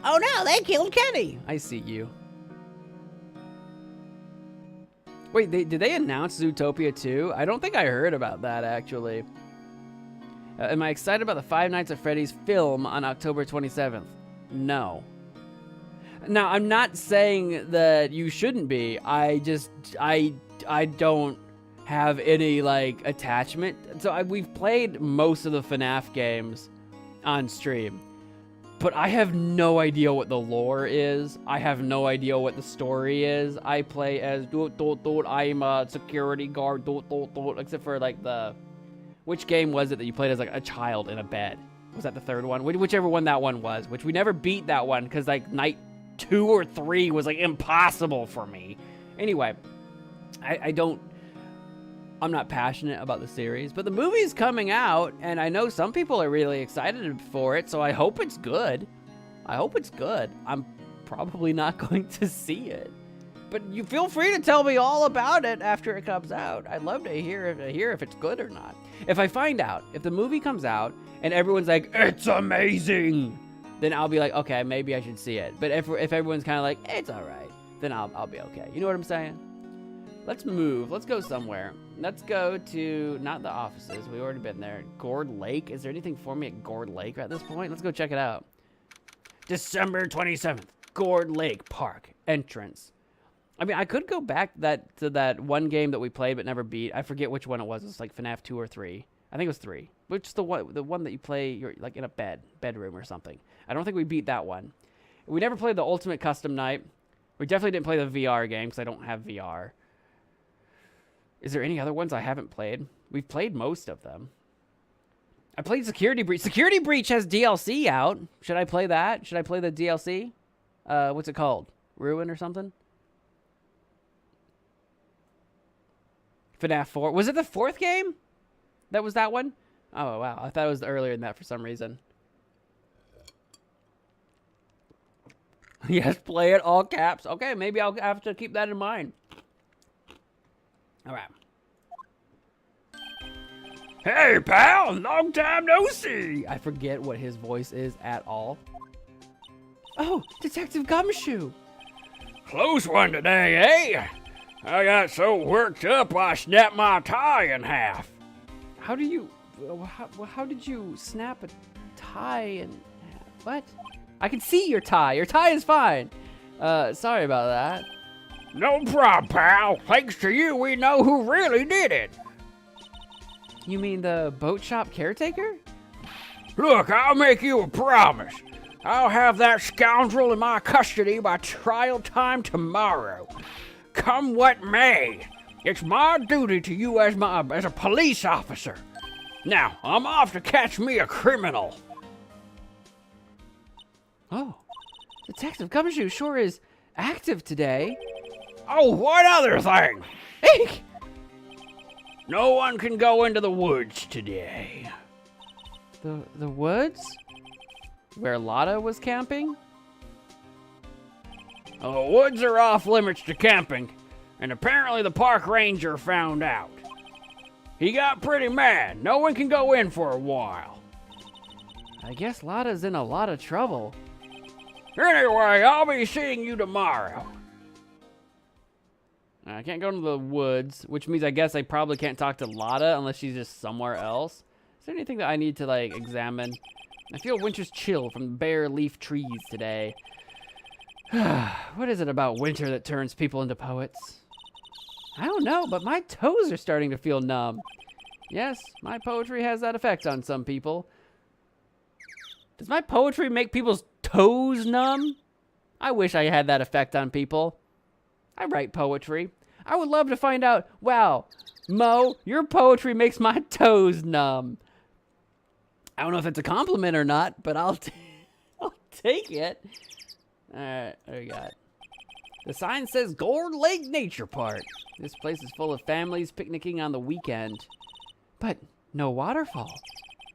Oh no, they killed Kenny. I see you. Wait, did they announce Zootopia 2? I don't think I heard about that, actually. Am I excited about the Five Nights at Freddy's film on October 27th? No. Now, I'm not saying that you shouldn't be. I don't have any, like, attachment. So we've played most of the FNAF games on stream. But I have no idea what the lore is. I have no idea what the story is. I play as I'm a security guard, except for, like, the... Which game was it that you played as, like, a child in a bed? Was that the third one? Whichever one that one was, which we never beat that one because, like, night 2 or 3 was, like, impossible for me. Anyway, I'm not passionate about the series, but the movie's coming out, and I know some people are really excited for it, so I hope it's good. I hope it's good. I'm probably not going to see it. But you feel free to tell me all about it after it comes out. I'd love to hear if it's good or not. If I find out, if the movie comes out and everyone's like, it's amazing, then I'll be like, okay, maybe I should see it. But if everyone's kind of like, it's all right, then I'll be okay. You know what I'm saying? Let's move. Let's go somewhere. Let's go to, not the offices. We've already been there. Gourd Lake. Is there anything for me at Gourd Lake at this point? Let's go check it out. December 27th. Gourd Lake Park. Entrance. I mean, I could go back to that one game that we played but never beat. I forget which one it was. It's like FNAF 2 or 3. I think it was 3. Which is the one that you play, you're like in a bedroom or something. I don't think we beat that one. We never played the Ultimate Custom Night. We definitely didn't play the VR game because I don't have VR. Is there any other ones I haven't played? We've played most of them. I played Security Breach. Security Breach has DLC out. Should I play that? Should I play the DLC? What's it called? Ruin or something? FNAF 4. Was it the 4th game? That was that one? Oh, wow. I thought it was earlier than that for some reason. Yes, play it all caps. Okay, maybe I'll have to keep that in mind. All right. Hey, pal. Long time no see. I forget what his voice is at all. Oh, Detective Gumshoe. Close one today, eh? I got so worked up I snapped my tie in half. How did you snap a tie in half? What? I can see your tie. Your tie is fine. Sorry about that. No problem, pal. Thanks to you, we know who really did it. You mean the boat shop caretaker? Look, I'll make you a promise. I'll have that scoundrel in my custody by trial time tomorrow. Come what may. It's my duty to you as a police officer. Now, I'm off to catch me a criminal. Oh, Detective Gumshoe sure is active today. Oh, what other thing? Eek! No one can go into the woods today. The woods? Where Lotta was camping? The woods are off limits to camping, and apparently the park ranger found out. He got pretty mad. No one can go in for a while. I guess Lotta's in a lot of trouble. Anyway, I'll be seeing you tomorrow. I can't go into the woods, which means I guess I probably can't talk to Lotta unless she's just somewhere else. Is there anything that I need to, like, examine? I feel winter's chill from the bare leaf trees today. What is it about winter that turns people into poets? I don't know, but my toes are starting to feel numb. Yes, my poetry has that effect on some people. Does my poetry make people's toes numb? I wish I had that effect on people. I write poetry. I would love to find out, wow, Mo, your poetry makes my toes numb. I don't know if it's a compliment or not, but I'll take it. All right, what do we got? The sign says Gold Lake Nature Park. This place is full of families picnicking on the weekend. But no waterfall.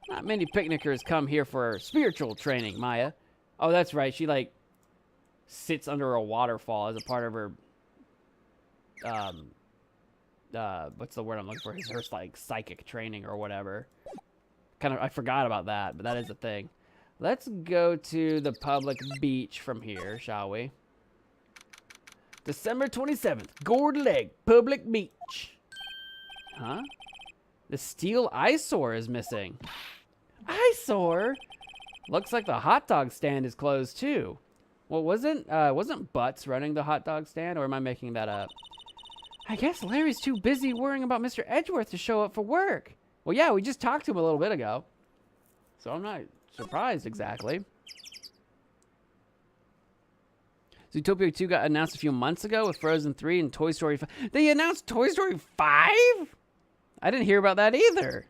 Not many picnickers come here for spiritual training, Maya. Oh, that's right. She, like, sits under a waterfall as a part of her, what's the word I'm looking for? Her, like, psychic training or whatever. I forgot about that, but that is a thing. Let's go to the public beach from here, shall we? December 27th, Gourd Lake Public Beach. Huh? The steel eyesore is missing. Eyesore? Looks like the hot dog stand is closed too. Well, wasn't Butts running the hot dog stand, or am I making that up? I guess Larry's too busy worrying about Mr. Edgeworth to show up for work. Well, yeah, we just talked to him a little bit ago. So I'm not surprised exactly. Zootopia 2 got announced a few months ago with Frozen 3 and Toy Story 5. They announced Toy Story 5? I didn't hear about that either.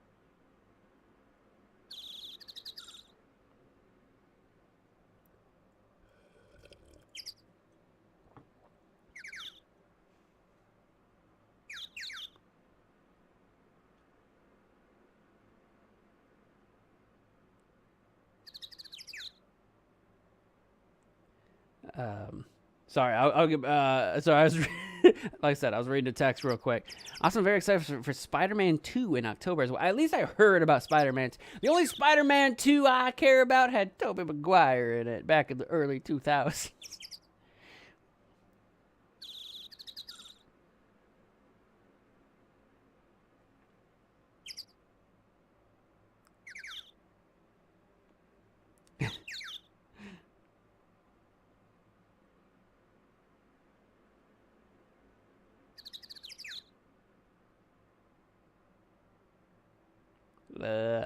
Sorry, I'll give, sorry, I was, like I said, I was reading the text real quick. Also, I'm very excited for Spider-Man 2 in October as well. At least I heard about Spider-Man 2. The only Spider-Man 2 I care about had Tobey Maguire in it back in the early 2000s.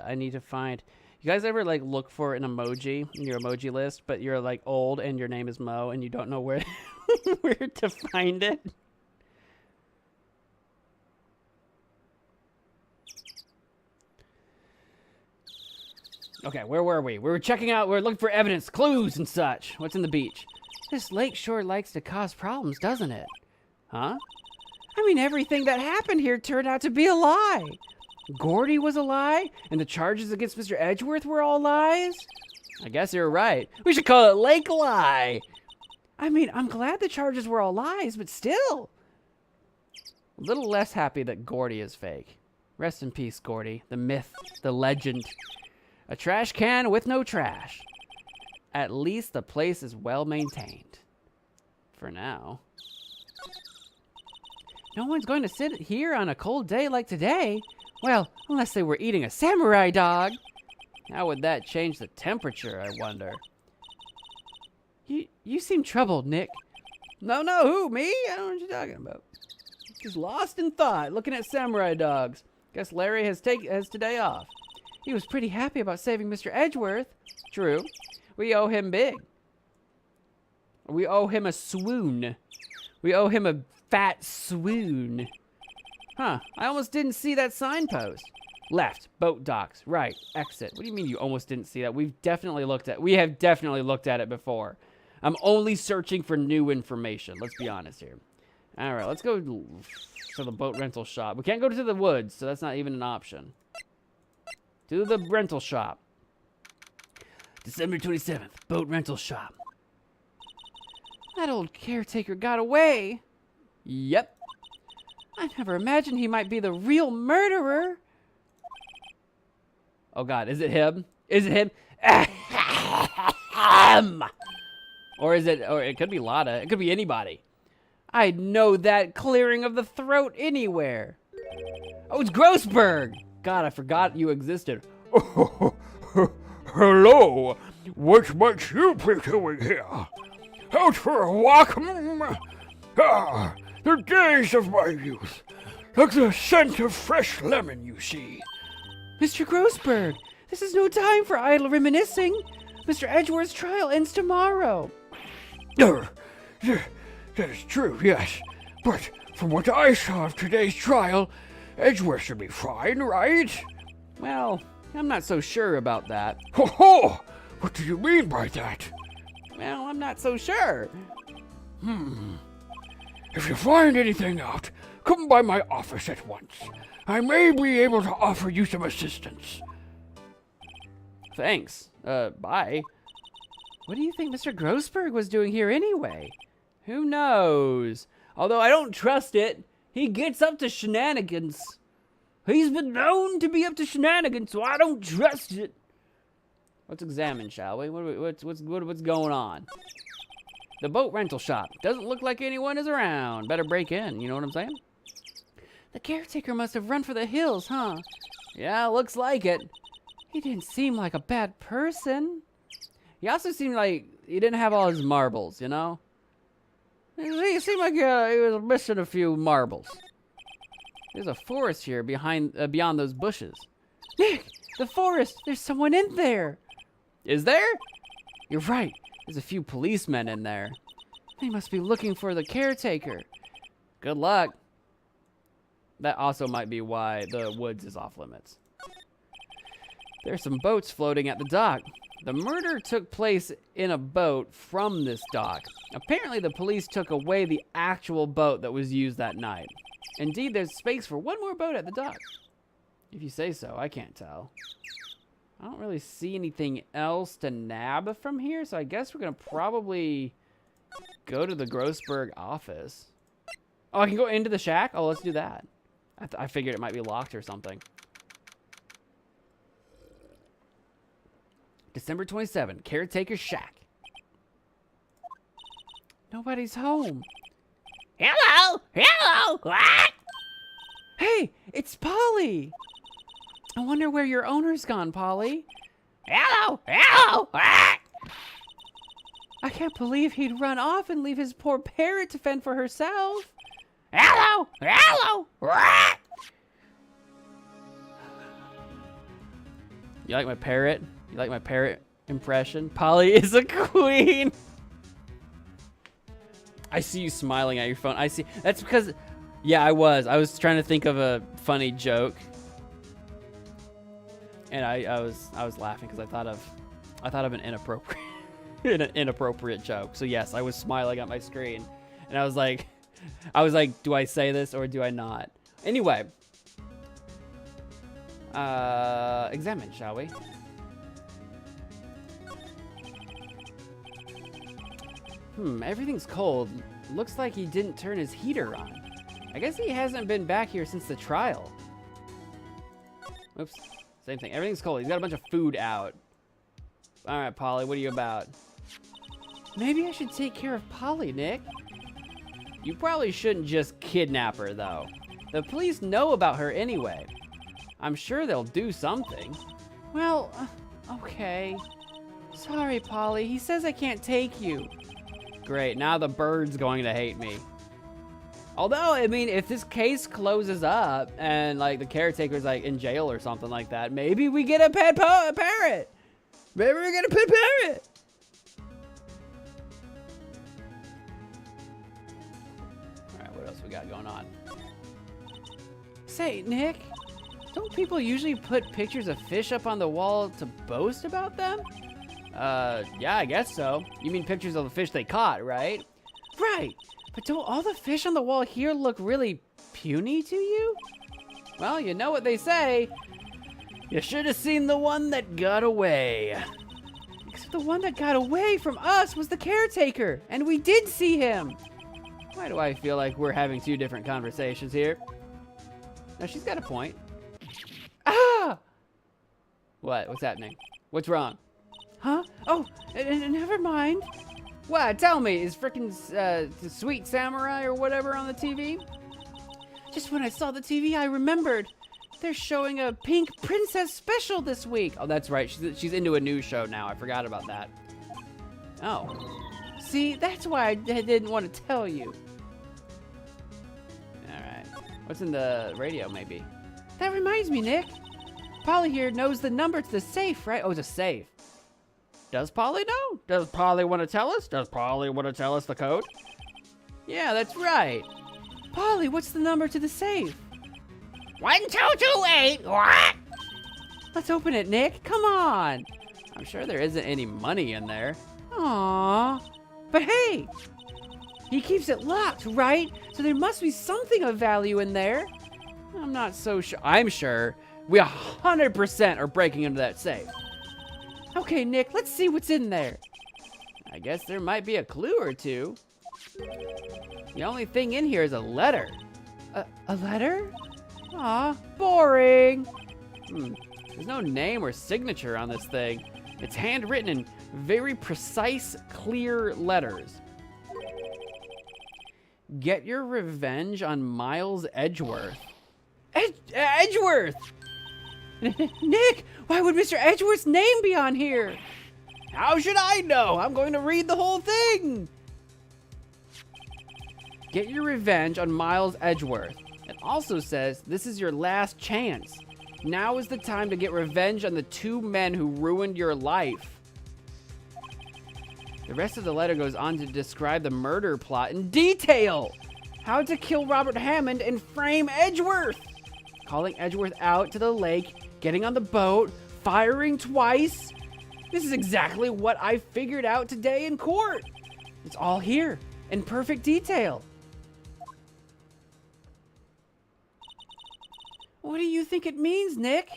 I need to find. You guys ever like look for an emoji in your emoji list, but you're like old and your name is Mo and you don't know where where to find it? Okay, where were we? We were checking out. We were looking for evidence, clues, and such. What's in the beach? This lake sure likes to cause problems, doesn't it? Huh? I mean, everything that happened here turned out to be a lie. Gordy was a lie, and the charges against Mr. Edgeworth were all lies? I guess you're right. We should call it Lake Lie. I mean, I'm glad the charges were all lies, but still. A little less happy that Gordy is fake. Rest in peace, Gordy. The myth, the legend. A trash can with no trash. At least the place is well maintained. For now. No one's going to sit here on a cold day like today. Well, unless they were eating a samurai dog. How would that change the temperature, I wonder? You seem troubled, Nick. No, who, me? I don't know what you're talking about. Just lost in thought, looking at samurai dogs. Guess Larry has today off. He was pretty happy about saving Mr. Edgeworth. True. We owe him big. We owe him a swoon. We owe him a fat swoon. Huh, I almost didn't see that signpost. Left, boat docks, right, exit. What do you mean you almost didn't see that? We have definitely looked at it before. I'm only searching for new information. Let's be honest here. All right, let's go to the boat rental shop. We can't go to the woods, so that's not even an option. To the rental shop. December 27th, boat rental shop. That old caretaker got away. Yep. I never imagined he might be the real murderer. Oh God, is it him? Is it him? Or it could be Lotta. It could be anybody. I'd know that clearing of the throat anywhere. Oh, it's Grossberg. God, I forgot you existed. Hello. What might you be doing here? Out for a walk? The days of my youth. Like the scent of fresh lemon, you see. Mr. Grossberg, this is no time for idle reminiscing. Mr. Edgeworth's trial ends tomorrow. That is true, yes. But from what I saw of today's trial, Edgeworth should be fine, right? Well, I'm not so sure about that. Ho ho! What do you mean by that? Well, I'm not so sure. If you find anything out, come by my office at once. I may be able to offer you some assistance. Thanks. Bye. What do you think Mr. Grossberg was doing here anyway? Who knows? Although I don't trust it. He gets up to shenanigans. He's been known to be up to shenanigans, so I don't trust it. Let's examine, shall we? What's going on? The boat rental shop. Doesn't look like anyone is around. Better break in, you know what I'm saying? The caretaker must have run for the hills, huh? Yeah, looks like it. He didn't seem like a bad person. He also seemed like he didn't have all his marbles, you know? He seemed like he was missing a few marbles. There's a forest here beyond those bushes. Nick, the forest! There's someone in there! Is there? You're right. There's a few policemen in there. They must be looking for the caretaker. Good luck. That also might be why the woods is off limits. There's some boats floating at the dock. The murder took place in a boat from this dock. Apparently, the police took away the actual boat that was used that night. Indeed, there's space for one more boat at the dock. If you say so, I can't tell. I don't really see anything else to nab from here, so I guess we're going to probably go to the Grossberg office. Oh, I can go into the shack? Oh, let's do that. I figured it might be locked or something. December 27, Caretaker Shack. Nobody's home. Hello! Hello! What? Hey, it's Polly. I wonder where your owner's gone, Polly. Hello! Hello! What? I can't believe he'd run off and leave his poor parrot to fend for herself. Hello! Hello! What? You like my parrot? You like my parrot impression? Polly is a queen. I see you smiling at your phone. I see. That's because, yeah, I was trying to think of a funny joke, and I was laughing because I thought of an inappropriate joke. So yes, I was smiling at my screen, and I was like, do I say this or do I not? Anyway, examine, shall we? Everything's cold. Looks like he didn't turn his heater on. I guess he hasn't been back here since the trial. Oops, same thing. Everything's cold. He's got a bunch of food out. All right, Polly, what are you about? Maybe I should take care of Polly, Nick. You probably shouldn't just kidnap her, though. The police know about her anyway. I'm sure they'll do something. Well, okay. Sorry, Polly. He says I can't take you. Great, now the bird's going to hate me. Although, I mean, if this case closes up and, like, the caretaker's, like, in jail or something like that, maybe we get a pet parrot. Maybe we get a pet parrot. All right, what else we got going on? Say, Nick, don't people usually put pictures of fish up on the wall to boast about them? Yeah, I guess so. You mean pictures of the fish they caught, right? Right, but don't all the fish on the wall here look really puny to you? Well, you know what they say. You should have seen the one that got away. Except the one that got away from us was the caretaker, and we did see him. Why do I feel like we're having two different conversations here? Now, she's got a point. Ah! What? What's happening? What's wrong? Huh? Oh, never mind. What? Tell me, is frickin' the Sweet Samurai or whatever on the TV? Just when I saw the TV, I remembered. They're showing a Pink Princess special this week. Oh, that's right. She's into a new show now. I forgot about that. Oh. See, that's why I didn't want to tell you. All right. What's in the radio, maybe? That reminds me, Nick. Polly here knows the number to the safe, right? Oh, it's a safe. Does Polly know? Does Polly want to tell us? Does Polly want to tell us the code? Yeah, that's right. Polly, what's the number to the safe? 1228. What? Let's open it, Nick. Come on. I'm sure there isn't any money in there. Aww. But hey, he keeps it locked, right? So there must be something of value in there. I'm not so sure. I'm sure we 100% are breaking into that safe. Okay, Nick, let's see what's in there. I guess there might be a clue or two. The only thing in here is a letter. A letter? Aw, boring. There's no name or signature on this thing. It's handwritten in very precise, clear letters. Get your revenge on Miles Edgeworth. Edgeworth! Nick, why would Mr. Edgeworth's name be on here? How should I know? I'm going to read the whole thing. Get your revenge on Miles Edgeworth. It also says this is your last chance. Now is the time to get revenge on the two men who ruined your life. The rest of the letter goes on to describe the murder plot in detail. How to kill Robert Hammond and frame Edgeworth. Calling Edgeworth out to the lake, getting on the boat, firing twice. This is exactly what I figured out today in court. It's all here in perfect detail. What do you think it means, Nick?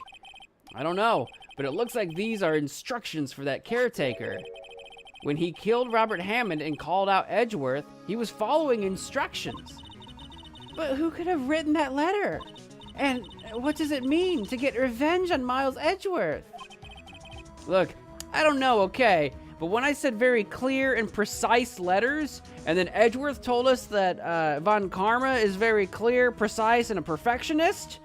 I don't know, but it looks like these are instructions for that caretaker. When he killed Robert Hammond and called out Edgeworth, he was following instructions. But who could have written that letter? And what does it mean to get revenge on Miles Edgeworth? Look, I don't know, okay, but when I said very clear and precise letters, and then Edgeworth told us that Von Karma is very clear, precise, and a perfectionist,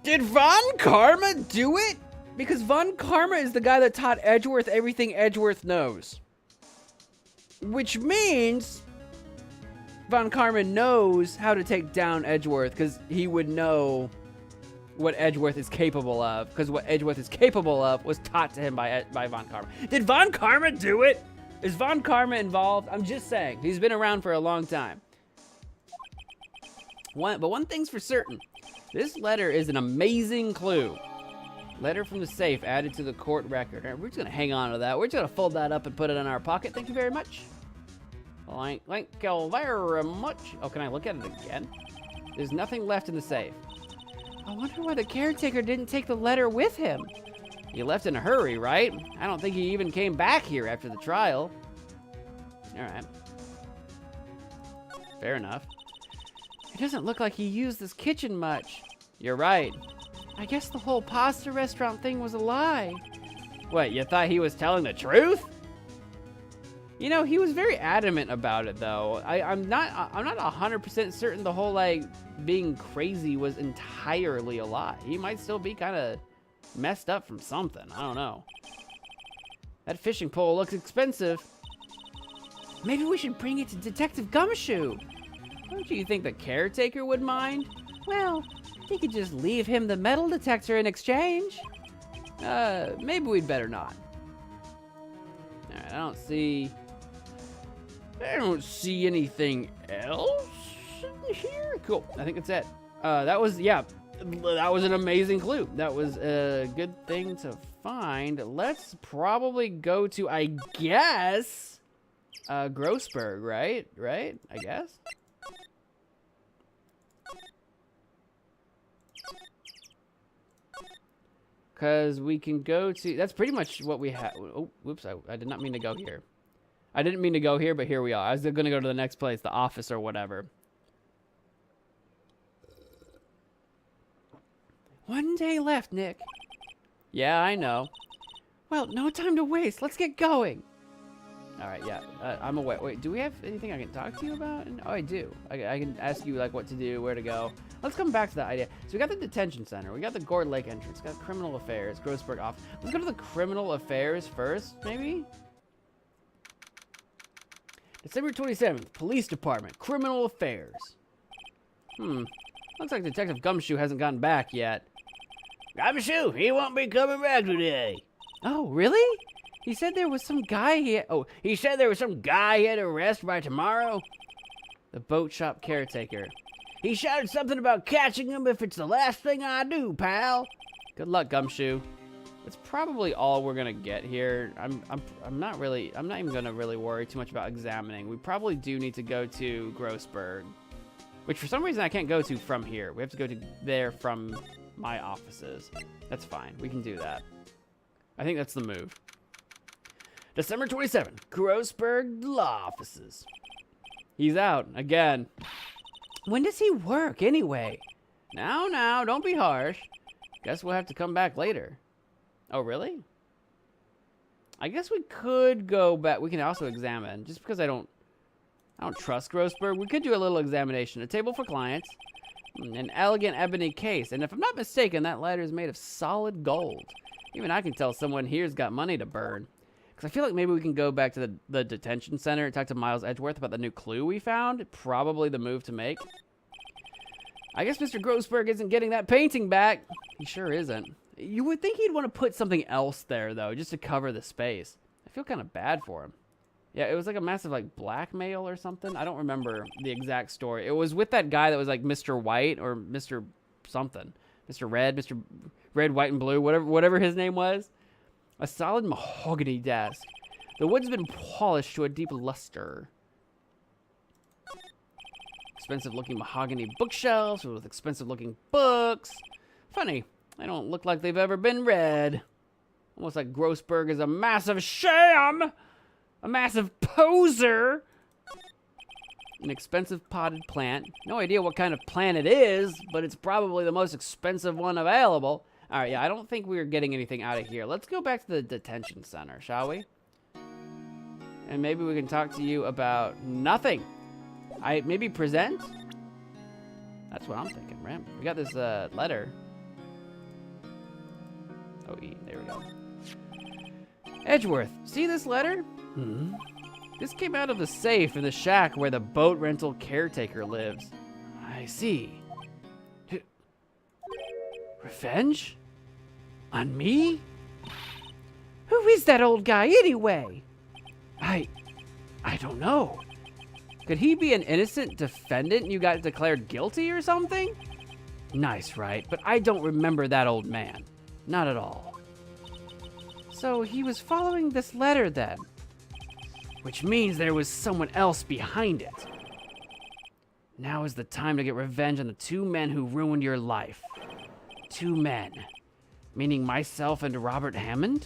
did Von Karma do it? Because Von Karma is the guy that taught Edgeworth everything Edgeworth knows. Which means Von Karma knows how to take down Edgeworth because he would know what Edgeworth is capable of. Because what Edgeworth is capable of was taught to him by Von Karma. Did Von Karma do it? Is Von Karma involved? I'm just saying. He's been around for a long time. But one thing's for certain. This letter is an amazing clue. Letter from the safe added to the court record. All right, we're just going to hang on to that. We're just going to fold that up and put it in our pocket. Thank you very much. Thank you very much. Oh, can I look at it again? There's nothing left in the safe. I wonder why the caretaker didn't take the letter with him. He left in a hurry, right? I don't think he even came back here after the trial. All right. Fair enough. It doesn't look like he used this kitchen much. You're right. I guess the whole pasta restaurant thing was a lie. What, you thought he was telling the truth? You know, he was very adamant about it, though. I'm not 100% certain the whole, like, being crazy was entirely a lie. He might still be kind of messed up from something. I don't know. That fishing pole looks expensive. Maybe we should bring it to Detective Gumshoe. Don't you think the caretaker would mind? Well, he could just leave him the metal detector in exchange. Maybe we'd better not. Alright, I don't see anything else in here. Cool, I think that's it. That was an amazing clue. That was a good thing to find. Let's probably go to, I guess, Grossberg, right? Right, I guess. Because we can go to... That's pretty much what we have. Oh, whoops. I did not mean to go here. I didn't mean to go here, but here we are. I was going to go to the next place, the office or whatever. One day left, Nick. Yeah, I know. Well, no time to waste. Let's get going. All right, yeah. I'm away. Wait, do we have anything I can talk to you about? Oh, I do. I can ask you, like, what to do, where to go. Let's come back to that idea. So we got the detention center. We got the Gord Lake entrance. Got criminal affairs. Grossberg off. Let's go to the criminal affairs first, maybe? December 27th, Police Department, Criminal Affairs. Looks like Detective Gumshoe hasn't gotten back yet. Gumshoe, he won't be coming back today. Oh, really? He said there was some guy He said there was some guy he had to arrest by tomorrow. The boat shop caretaker. He shouted something about catching him if it's the last thing I do, pal. Good luck, Gumshoe. That's probably all we're gonna get here. I'm not even gonna really worry too much about examining. We probably do need to go to Grossberg, which for some reason I can't go to from here. We have to go to there from my offices. That's fine. We can do that. I think that's the move. December 27th, Grossberg Law Offices. He's out again. When does he work anyway? Now, don't be harsh. Guess we'll have to come back later. Oh, really? I guess we could go back. We can also examine, just because I don't trust Grossberg. We could do a little examination. A table for clients, an elegant ebony case, and if I'm not mistaken, that ladder is made of solid gold. Even I can tell someone here's got money to burn. Because I feel like maybe we can go back to the detention center and talk to Miles Edgeworth about the new clue we found. Probably the move to make. I guess Mr. Grossberg isn't getting that painting back. He sure isn't. You would think he'd want to put something else there, though, just to cover the space. I feel kind of bad for him. Yeah, it was like a massive, like, blackmail or something. I don't remember the exact story. It was with that guy that was like Mr. White or Mr. something. Mr. Red, White, and Blue, whatever his name was. A solid mahogany desk. The wood's been polished to a deep luster. Expensive-looking mahogany bookshelves with expensive-looking books. Funny, they don't look like they've ever been read. Almost like Grossberg is a massive sham! A massive poser! An expensive potted plant. No idea what kind of plant it is, but it's probably the most expensive one available. All right, yeah, I don't think we're getting anything out of here. Let's go back to the detention center, shall we? And maybe we can talk to you about nothing. Maybe present? That's what I'm thinking, right? We got this letter. Oh, E, there we go. Edgeworth, see this letter? This came out of the safe in the shack where the boat rental caretaker lives. I see. Revenge? On me? Who is that old guy anyway? I don't know. Could he be an innocent defendant you got declared guilty or something? Nice, right? But I don't remember that old man. Not at all. So he was following this letter then? Which means there was someone else behind it. Now is the time to get revenge on the two men who ruined your life. Two men. Meaning myself and Robert Hammond?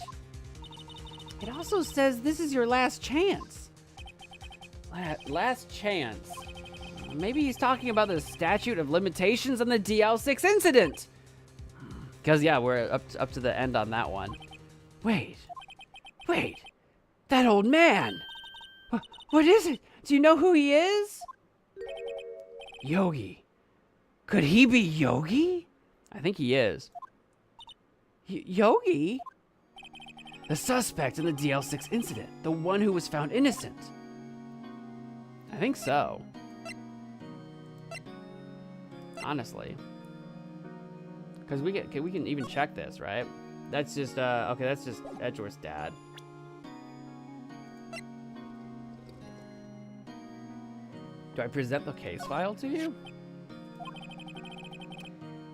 It also says this is your last chance. Last chance? Maybe he's talking about the statute of limitations on the DL6 incident. Because, yeah, we're up to the end on that one. Wait. That old man. What is it? Do you know who he is? Yogi. Could he be Yogi? I think he is. Yogi? The suspect in the DL6 incident. The one who was found innocent. I think so. Honestly. Because we can even check this, right? That's just, okay, that's just Edgeworth's dad. Do I present the case file to you?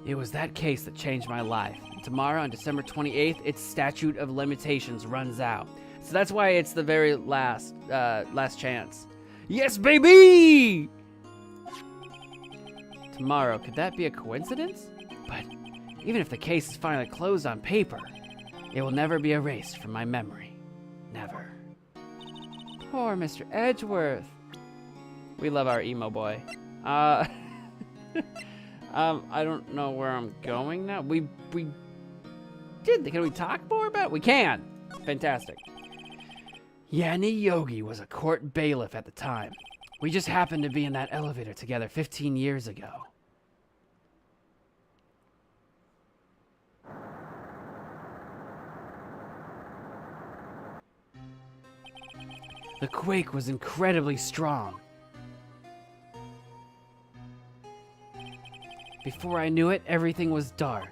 It was that case that changed my life. Tomorrow, on December 28th, its statute of limitations runs out. So that's why it's the very last chance. Yes, baby! Tomorrow, could that be a coincidence? But even if the case is finally closed on paper, it will never be erased from my memory. Never. Poor Mr. Edgeworth. We love our emo boy. I don't know where I'm going now. Can we talk more about it? We can. Fantastic. Yanni Yogi was a court bailiff at the time. We just happened to be in that elevator together 15 years ago. The quake was incredibly strong. Before I knew it, everything was dark.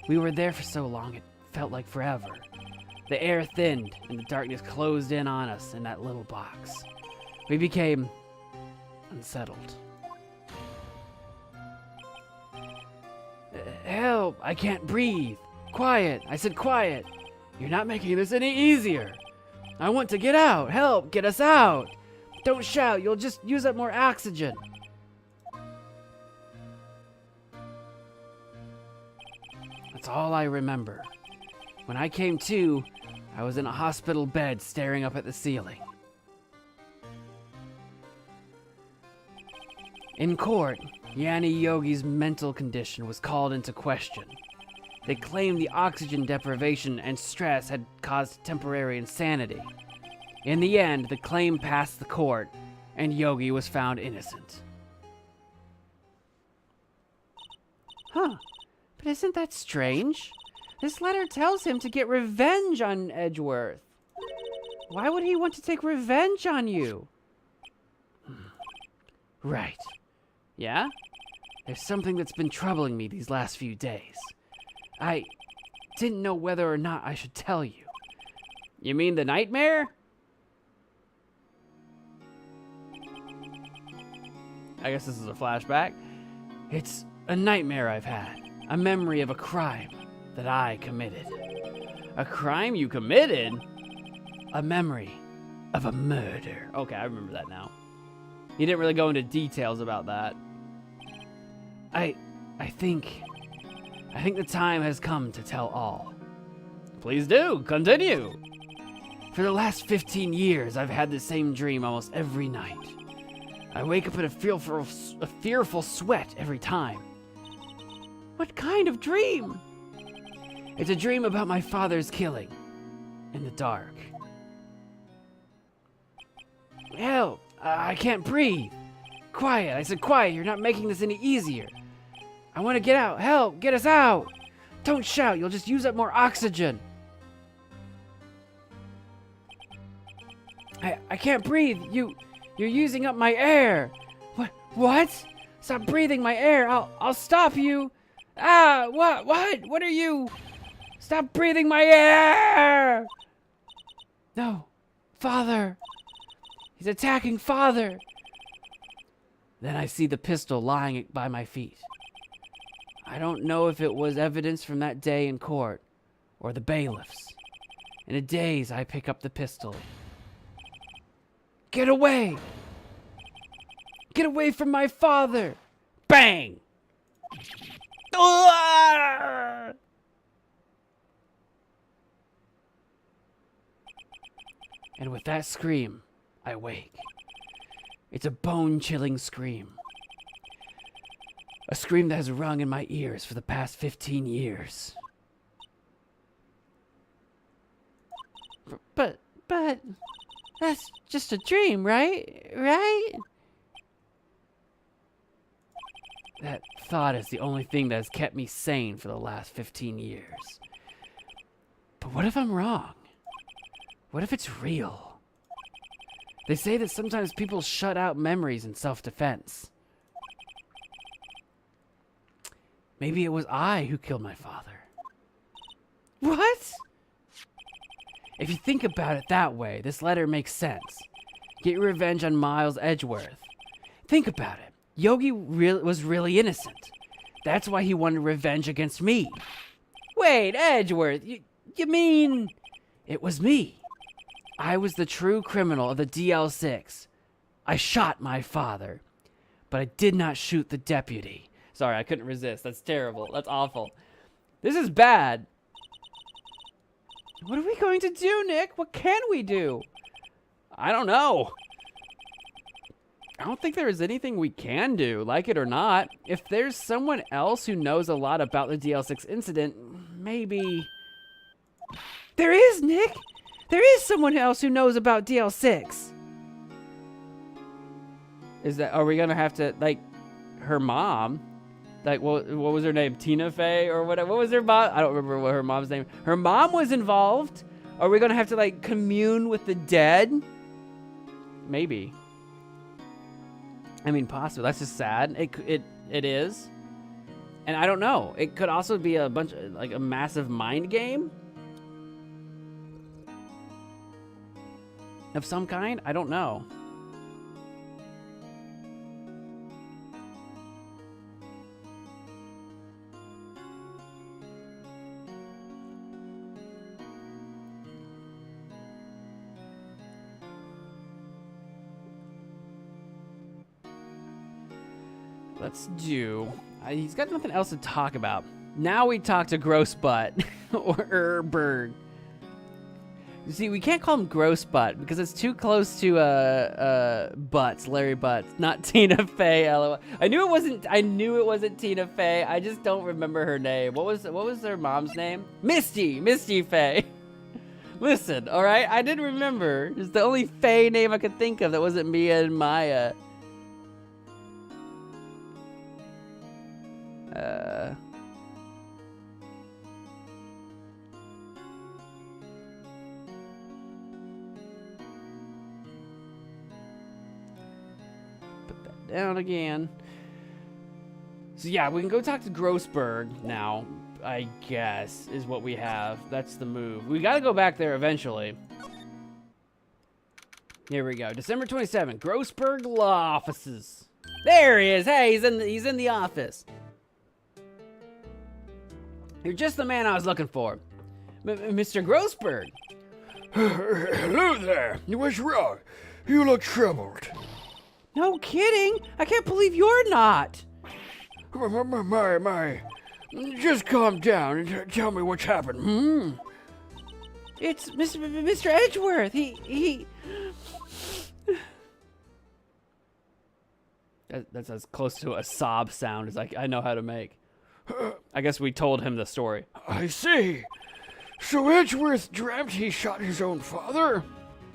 We were there for so long, it felt like forever. The air thinned, and the darkness closed in on us in that little box. We became unsettled. Help! I can't breathe! Quiet! I said quiet! You're not making this any easier! I want to get out! Help! Get us out! Don't shout! You'll just use up more oxygen! That's all I remember. When I came to, I was in a hospital bed staring up at the ceiling. In court, Yanni Yogi's mental condition was called into question. They claimed the oxygen deprivation and stress had caused temporary insanity. In the end, the claim passed the court, and Yogi was found innocent. Huh, but isn't that strange? This letter tells him to get revenge on Edgeworth. Why would he want to take revenge on you? Right. Yeah? There's something that's been troubling me these last few days. I didn't know whether or not I should tell you. You mean the nightmare? I guess this is a flashback. It's a nightmare I've had. A memory of a crime that I committed. A crime you committed? A memory of a murder. Okay, I remember that now. He didn't really go into details about that. I think the time has come to tell all. Please do, continue. For the last 15 years, I've had the same dream almost every night. I wake up in a fearful sweat every time. What kind of dream? It's a dream about my father's killing in the dark. Help! I can't breathe. Quiet! I said quiet. You're not making this any easier. I want to get out. Help! Get us out! Don't shout. You'll just use up more oxygen. I can't breathe. You're using up my air. What? Stop breathing my air. I'll stop you. Ah! What? What are you? Stop breathing my air! No. Father. He's attacking Father. Then I see the pistol lying by my feet. I don't know if it was evidence from that day in court or the bailiffs. In a daze, I pick up the pistol. Get away! Get away from my father! Bang! And with that scream, I wake. It's a bone-chilling scream. A scream that has rung in my ears for the past 15 years. But, that's just a dream, right? Right? That thought is the only thing that has kept me sane for the last 15 years. But what if I'm wrong? What if it's real? They say that sometimes people shut out memories in self-defense. Maybe it was I who killed my father. What? If you think about it that way, this letter makes sense. Get your revenge on Miles Edgeworth. Think about it. Yogi was really innocent. That's why he wanted revenge against me. Wait, Edgeworth, you mean... It was me. I was the true criminal of the DL6. I shot my father, but I did not shoot the deputy. Sorry, I couldn't resist. That's terrible. That's awful. This is bad. What are we going to do, Nick? What can we do? I don't know. I don't think there is anything we can do, like it or not. If there's someone else who knows a lot about the DL6 incident, maybe... There is, Nick! There is someone else who knows about DL6. Are we gonna have to, like, her mom? Like, what was her name? Tina Fey or whatever? What was her mom? I don't remember what her mom's name. Her mom was involved? Are we gonna have to, like, commune with the dead? Maybe. I mean, possibly. That's just sad. It is. And I don't know. It could also be a bunch of, like, a massive mind game of some kind. I don't know. Let's do... he's got nothing else to talk about. Now we talk to Gross Butt. or Berg. You see, we can't call him Gross Butt because it's too close to Butts, Larry Butts, not Tina Fey. LOL. I knew it wasn't Tina Fey. I just don't remember her name. What was her mom's name? Misty Fey. Listen, all right? I didn't remember. It's the only Fey name I could think of that wasn't Mia and Maya. Put that down again. So yeah, we can go talk to Grossberg now, I guess, is what we have. That's the move. We gotta go back there eventually. Here we go. December 27th, Grossberg Law Offices. There he is. Hey, he's in the office. You're just the man I was looking for. Mr. Grossberg. Hello there. What's wrong? You look troubled. No kidding. I can't believe you're not. My. Just calm down and tell me what's happened. It's Mr. Edgeworth. He... That's as close to a sob sound as I know how to make. I guess we told him the story. I see. So Edgeworth dreamt he shot his own father?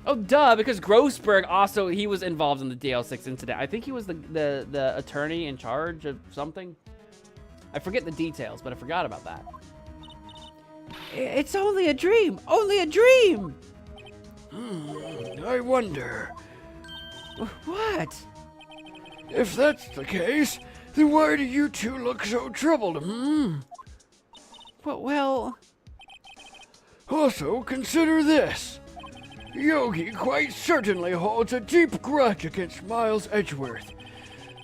Oh, duh, because Grossberg also, he was involved in the DL6 incident. I think he was the attorney in charge of something. I forget the details, but I forgot about that. It's only a dream. Only a dream. I wonder. What? If that's the case, then why do you two look so troubled? Well... Also, consider this. Yogi quite certainly holds a deep grudge against Miles Edgeworth.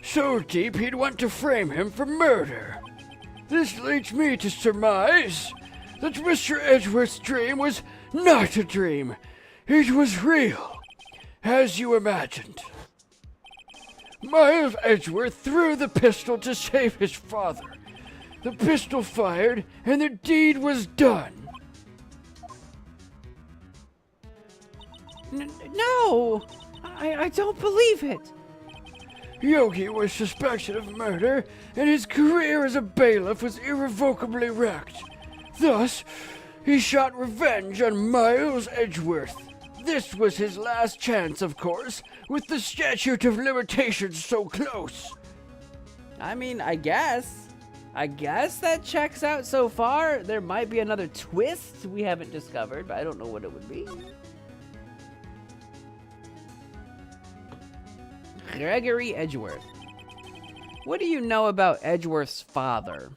So deep he'd want to frame him for murder. This leads me to surmise that Mr. Edgeworth's dream was not a dream. It was real, as you imagined. Miles Edgeworth threw the pistol to save his father. The pistol fired, and the deed was done. No! I don't believe it. Yogi was suspected of murder, and his career as a bailiff was irrevocably wrecked. Thus, he shot revenge on Miles Edgeworth. This was his last chance, of course, with the statute of limitations so close. I mean, I guess that checks out so far. There might be another twist we haven't discovered, but I don't know what it would be. Gregory Edgeworth. What do you know about Edgeworth's father?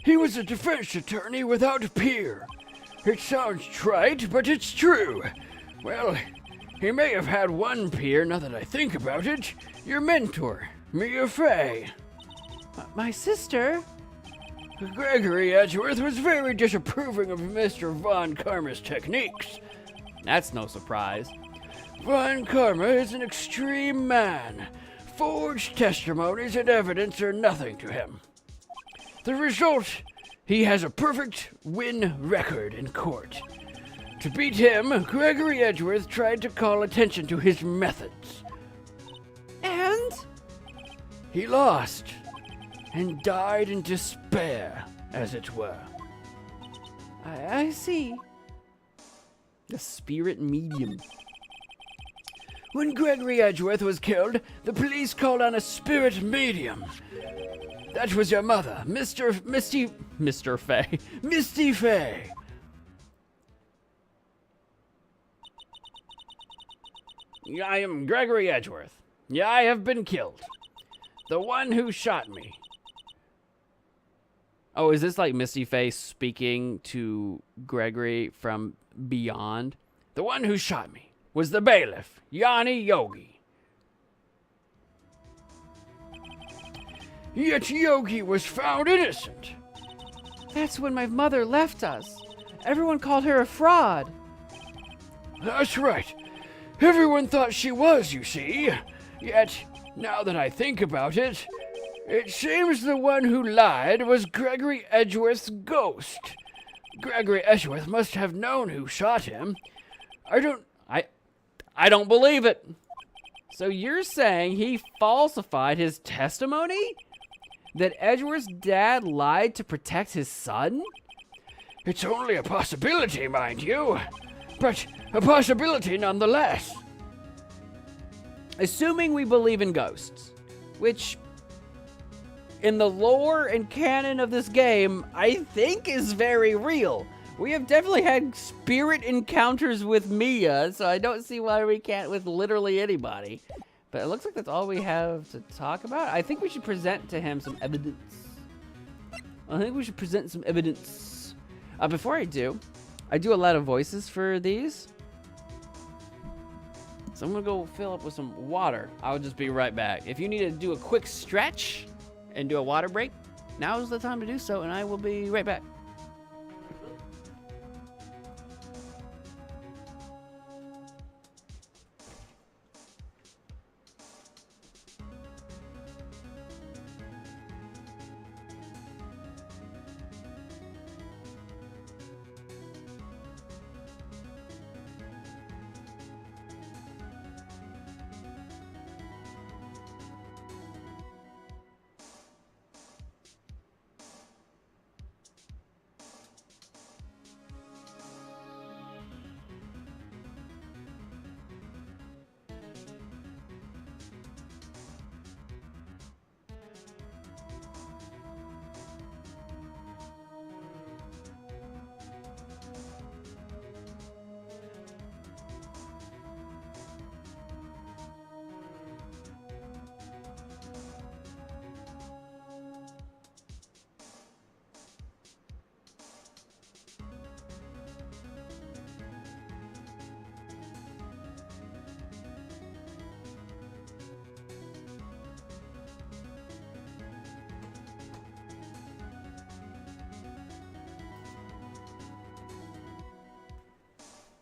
He was a defense attorney without a peer. It sounds trite, but it's true. Well, he may have had one peer, now that I think about it. Your mentor, Mia Fey. My sister? Gregory Edgeworth was very disapproving of Mr. Von Karma's techniques. That's no surprise. Von Karma is an extreme man. Forged testimonies and evidence are nothing to him. The result, he has a perfect win record in court. To beat him, Gregory Edgeworth tried to call attention to his methods. And? He lost, and died in despair, as it were. I see. The spirit medium. When Gregory Edgeworth was killed, the police called on a spirit medium. That was your mother, Mr. Fay. Misty Fay. I am Gregory Edgeworth. Yeah, I have been killed. The one who shot me. Oh, is this like Misty Face speaking to Gregory from beyond? The one who shot me was the bailiff, Yanni Yogi. Yet Yogi was found innocent. That's when my mother left us. Everyone called her a fraud. That's right. Everyone thought she was, you see. Yet, now that I think about it, it seems the one who lied was Gregory Edgeworth's ghost. Gregory Edgeworth must have known who shot him. I don't believe it. So you're saying he falsified his testimony? That Edgeworth's dad lied to protect his son? It's only a possibility, mind you, but a possibility nonetheless. Assuming we believe in ghosts, which in the lore and canon of this game, I think is very real. We have definitely had spirit encounters with Mia, so I don't see why we can't with literally anybody. But it looks like that's all we have to talk about. I think we should present to him some evidence. Before I do a lot of voices for these. So I'm gonna go fill up with some water. I'll just be right back. If you need to do a quick stretch and do a water break, now is the time to do so, and I will be right back.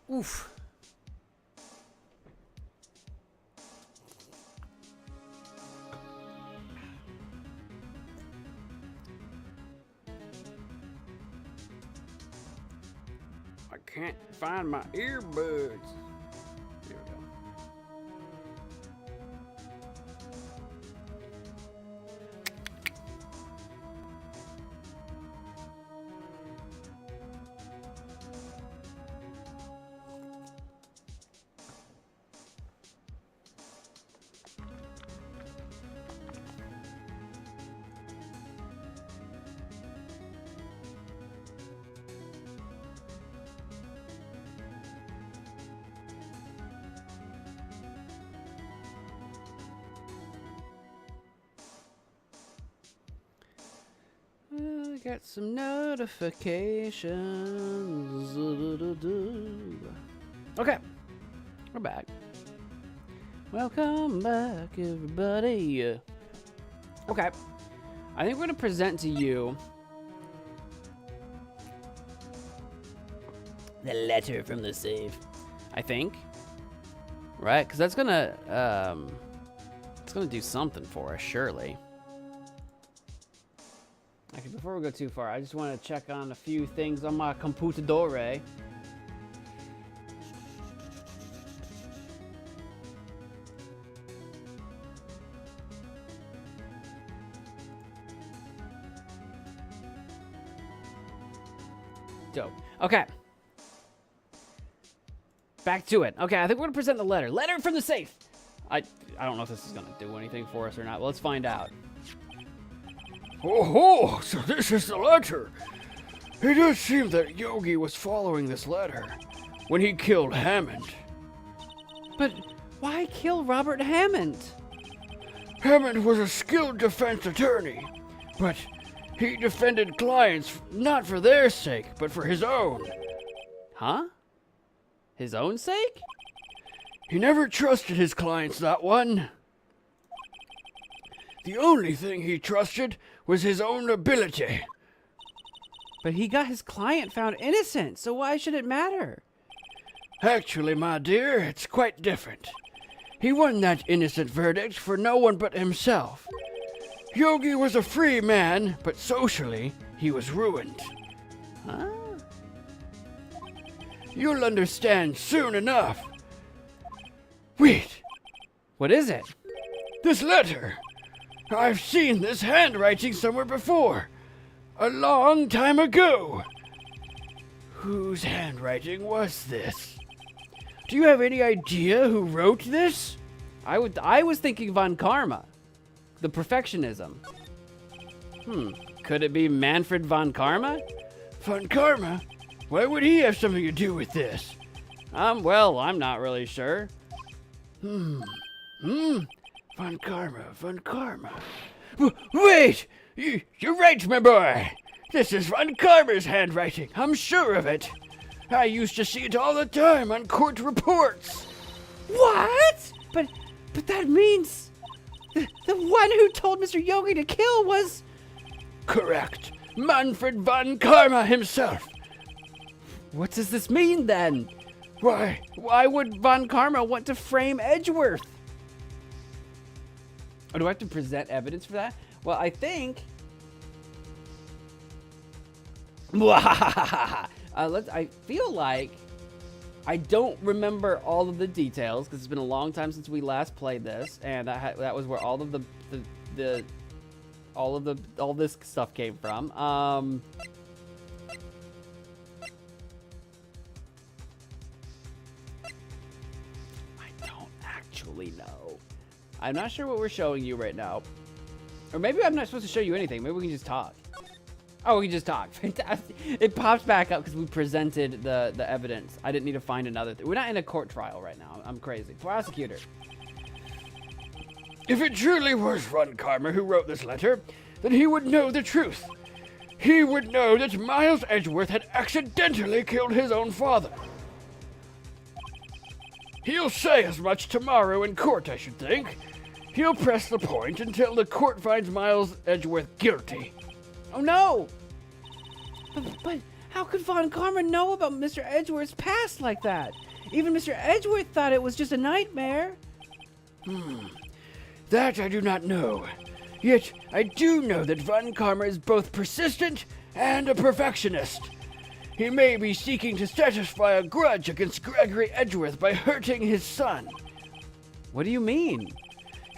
Oof. I can't find my earbuds. Here we go. I got some notifications. Okay, we're back. Welcome back, everybody. Okay, I think we're gonna present to you the letter from the safe. I think, right? Because that's gonna it's gonna do something for us, surely. Okay, before we go too far, I just want to check on a few things on my computadore. Dope. Okay. back to it. Okay, I think we're gonna present the letter. Letter from the safe. I don't know if this is gonna do anything for us or not. Well, let's find out. Oh, so this is the letter. It does seem that Yogi was following this letter when he killed Hammond. But why kill Robert Hammond? Hammond was a skilled defense attorney, but he defended clients not for their sake, but for his own. Huh? His own sake? He never trusted his clients, that one. The only thing he trusted was his own ability. But he got his client found innocent, so why should it matter? Actually, my dear, it's quite different. He won that innocent verdict for no one but himself. Yogi was a free man, but socially, he was ruined. Huh? You'll understand soon enough. Wait, What is it? this letter. I've seen this handwriting somewhere before. A long time ago. Whose handwriting was this? Do you have any idea who wrote this? I was thinking Von Karma. The perfectionism. Could it be Manfred Von Karma? Von Karma? Why would he have something to do with this? Well, I'm not really sure. Von Karma. Wait! You're right, my boy! This is Von Karma's handwriting, I'm sure of it. I used to see it all the time on court reports. What? But that means the one who told Mr. Yogi to kill was... Correct. Manfred Von Karma himself. What does this mean then? Why? Why would Von Karma want to frame Edgeworth? Oh, do I have to present evidence for that? Well, I think... I feel like I don't remember all of the details because it's been a long time since we last played this, and that was where all of all this stuff came from. I don't actually know. I'm not sure what we're showing you right now, or maybe I'm not supposed to show you anything. Maybe we can just talk. Oh, we can just talk. Fantastic. It pops back up because we presented the evidence. I didn't need to find another thing. We're not in a court trial right now. I'm crazy. Prosecutor. If it truly was Von Karma who wrote this letter, then he would know the truth. He would know that Miles Edgeworth had accidentally killed his own father. He'll say as much tomorrow in court, I should think. He'll press the point until the court finds Miles Edgeworth guilty. Oh no! But how could Von Karma know about Mr. Edgeworth's past like that? Even Mr. Edgeworth thought it was just a nightmare. That I do not know. Yet I do know that Von Karma is both persistent and a perfectionist. He may be seeking to satisfy a grudge against Gregory Edgeworth by hurting his son. What do you mean?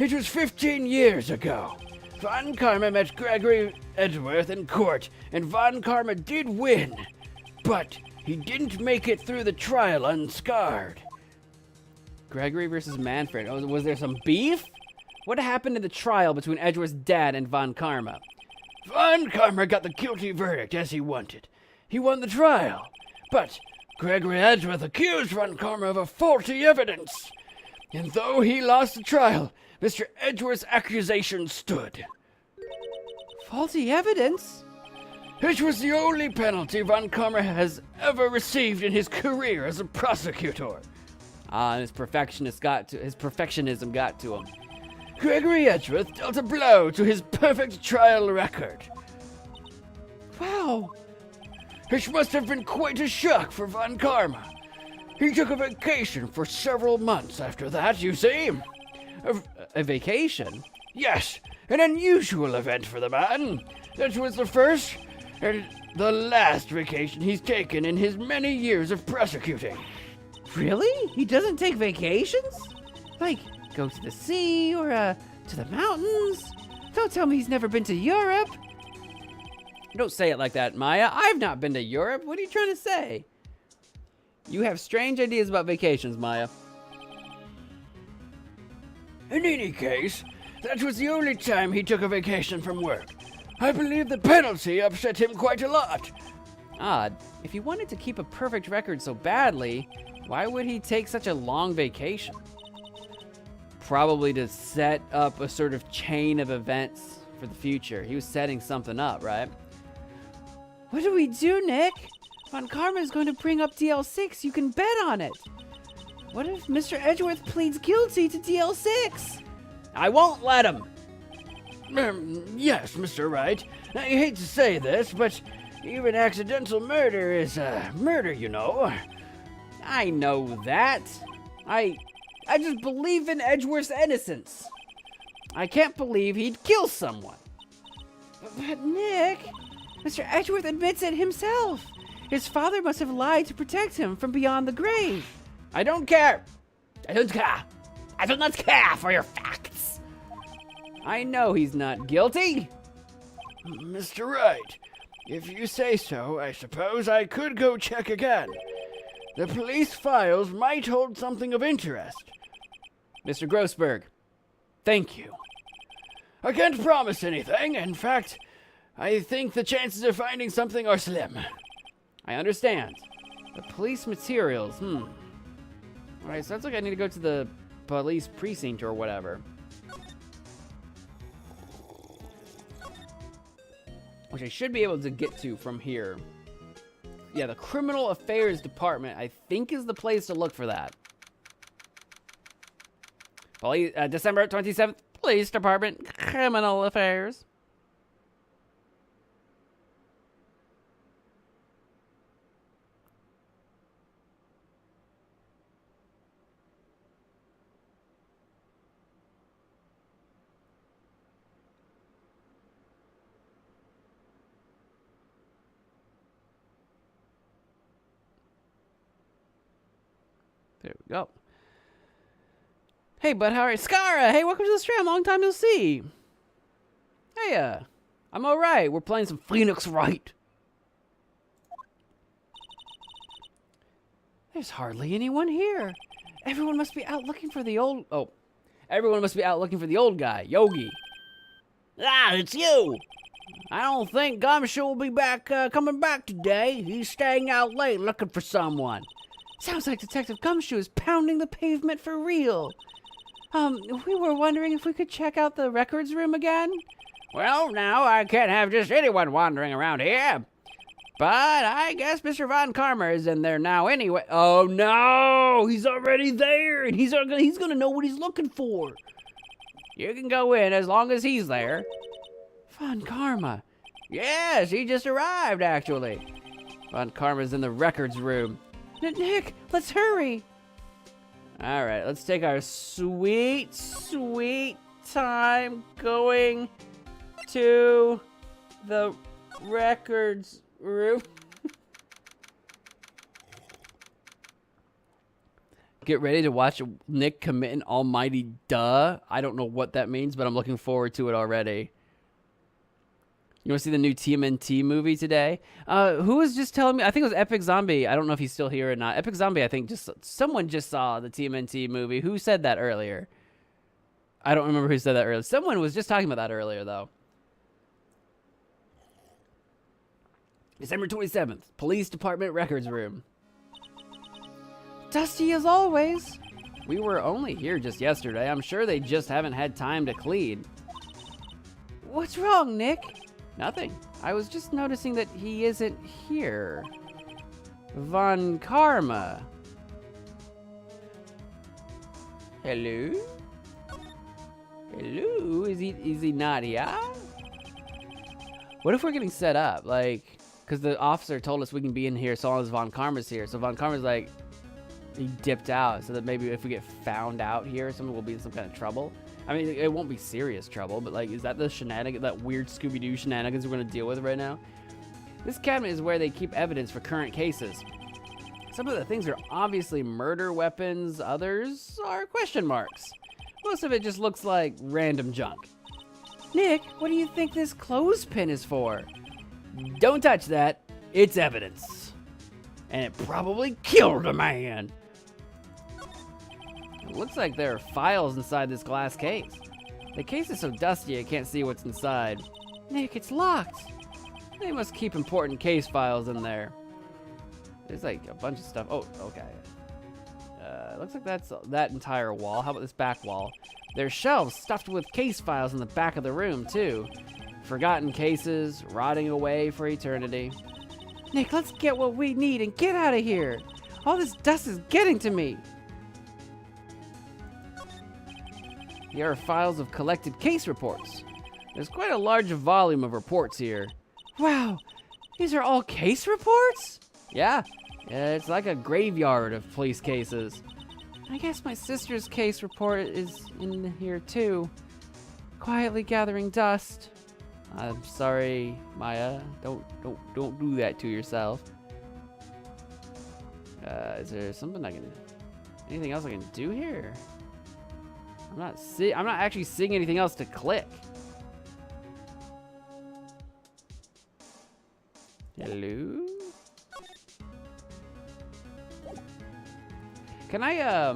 It was 15 years ago. Von Karma met Gregory Edgeworth in court, and Von Karma did win. But he didn't make it through the trial unscarred. Gregory versus Manfred. Oh, was there some beef? What happened in the trial between Edgeworth's dad and Von Karma? Von Karma got the guilty verdict as he wanted. He won the trial. But Gregory Edgeworth accused Von Karma of a faulty evidence. And though he lost the trial, Mr. Edgeworth's accusation stood. Faulty evidence? It was the only penalty Von Karma has ever received in his career as a prosecutor. And his perfectionism got to him. Gregory Edgeworth dealt a blow to his perfect trial record. Wow. It must have been quite a shock for Von Karma. He took a vacation for several months after that, you see. A vacation? Yes, an unusual event for the man. That was the first and the last vacation he's taken in his many years of prosecuting. Really? He doesn't take vacations? Like, go to the sea or to the mountains? Don't tell me he's never been to Europe. Don't say it like that, Maya. I've not been to Europe. What are you trying to say? You have strange ideas about vacations, Maya. In any case, that was the only time he took a vacation from work. I believe the penalty upset him quite a lot. Odd. If he wanted to keep a perfect record so badly, why would he take such a long vacation? Probably to set up a sort of chain of events for the future. He was setting something up, right? What do we do, Nick? Von Karma is going to bring up DL6. You can bet on it. What if Mr. Edgeworth pleads guilty to DL6? I won't let him. Yes, Mr. Wright. I hate to say this, but even accidental murder is murder, you know. I know that. I just believe in Edgeworth's innocence. I can't believe he'd kill someone. But Nick, Mr. Edgeworth admits it himself. His father must have lied to protect him from beyond the grave. I don't care. I don't care. I do not care for your facts. I know he's not guilty. Mr. Wright, if you say so, I suppose I could go check again. The police files might hold something of interest. Mr. Grossberg, thank you. I can't promise anything. In fact, I think the chances of finding something are slim. I understand. The police materials, Alright, sounds like I need to go to the police precinct or whatever. Which I should be able to get to from here. Yeah, the Criminal Affairs Department, I think, is the place to look for that. Police, December 27th, Police Department, Criminal Affairs. There we go. Hey, bud, how are you? Skara! Hey, welcome to the stream. Long time no see. Hey, I'm alright. We're playing some Phoenix Wright. There's hardly anyone here. Everyone must be out looking for the old... Oh. Everyone must be out looking for the old guy, Yogi. Ah, it's you. I don't think Gumshoe will be back, coming back today. He's staying out late looking for someone. Sounds like Detective Gumshoe is pounding the pavement for real. We were wondering if we could check out the records room again. Well, now, I can't have just anyone wandering around here. But I guess Mr. Von Karma is in there now anyway. Oh no, he's already there, and he's gonna know what he's looking for. You can go in as long as he's there. Von Karma. Yes, he just arrived, actually. Von Karma's in the records room. Nick, let's hurry. All right, let's take our sweet, sweet time going to the records room. Get ready to watch Nick commit an almighty duh. I don't know what that means, but I'm looking forward to it already. You want to see the new TMNT movie today? Who was just telling me? I think it was Epic Zombie. I don't know if he's still here or not. Epic Zombie, I think someone just saw the TMNT movie. Who said that earlier? I don't remember who said that earlier. Someone was just talking about that earlier, though. December 27th, Police Department Records Room. Dusty as always. We were only here just yesterday. I'm sure they just haven't had time to clean. What's wrong, Nick? Nothing. I was just noticing that he isn't here. Von Karma. Hello? Hello? Is he not here? What if we're getting set up? Like, because the officer told us we can be in here so long as Von Karma's here. So Von Karma's like, he dipped out so that maybe if we get found out here, someone will be in some kind of trouble. I mean, it won't be serious trouble, but like, is that the shenanigans, that weird Scooby-Doo shenanigans we're gonna deal with right now? This cabinet is where they keep evidence for current cases. Some of the things are obviously murder weapons, others are question marks. Most of it just looks like random junk. Nick, what do you think this clothespin is for? Don't touch that, it's evidence. and it probably killed a man. It looks like there are files inside this glass case. The case is so dusty I can't see what's inside. Nick, it's locked. They must keep important case files in there. There's like a bunch of stuff. Oh, okay. Looks like that's that entire wall. How about this back wall? There's shelves stuffed with case files in the back of the room, too. Forgotten cases, rotting away for eternity. Nick, let's get what we need and get out of here. All this dust is getting to me. Here are files of collected case reports. There's quite a large volume of reports here. Wow, these are all case reports? Yeah, it's like a graveyard of police cases. I guess my sister's case report is in here too. Quietly gathering dust. I'm sorry, Maya. Don't do that to yourself. Is there something anything else I can do here? I'm not actually seeing anything else to click. Hello? Can I,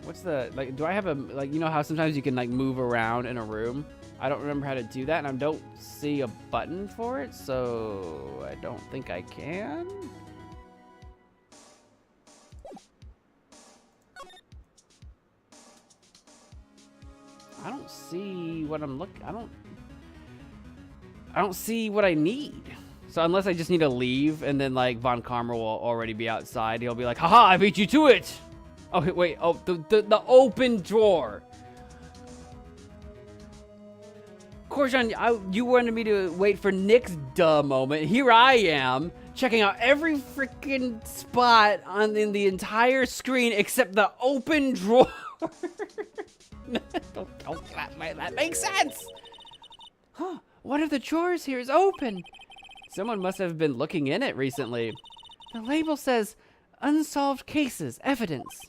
what's the, like, do I have a, like, you know how sometimes you can, like, move around in a room? I don't remember how to do that, and I don't see a button for it, so I don't think I can. I don't see what I'm looking, I don't see what I need. So unless I just need to leave, and then like Von Karma will already be outside, he'll be like, haha, I beat you to it. Oh, wait, oh, the open drawer. Korjan, you wanted me to wait for Nick's duh moment. Here I am, checking out every freaking spot in the entire screen except the open drawer. That makes sense. Huh, one of the drawers here is open. Someone must have been looking in it recently. The label says, unsolved cases, evidence.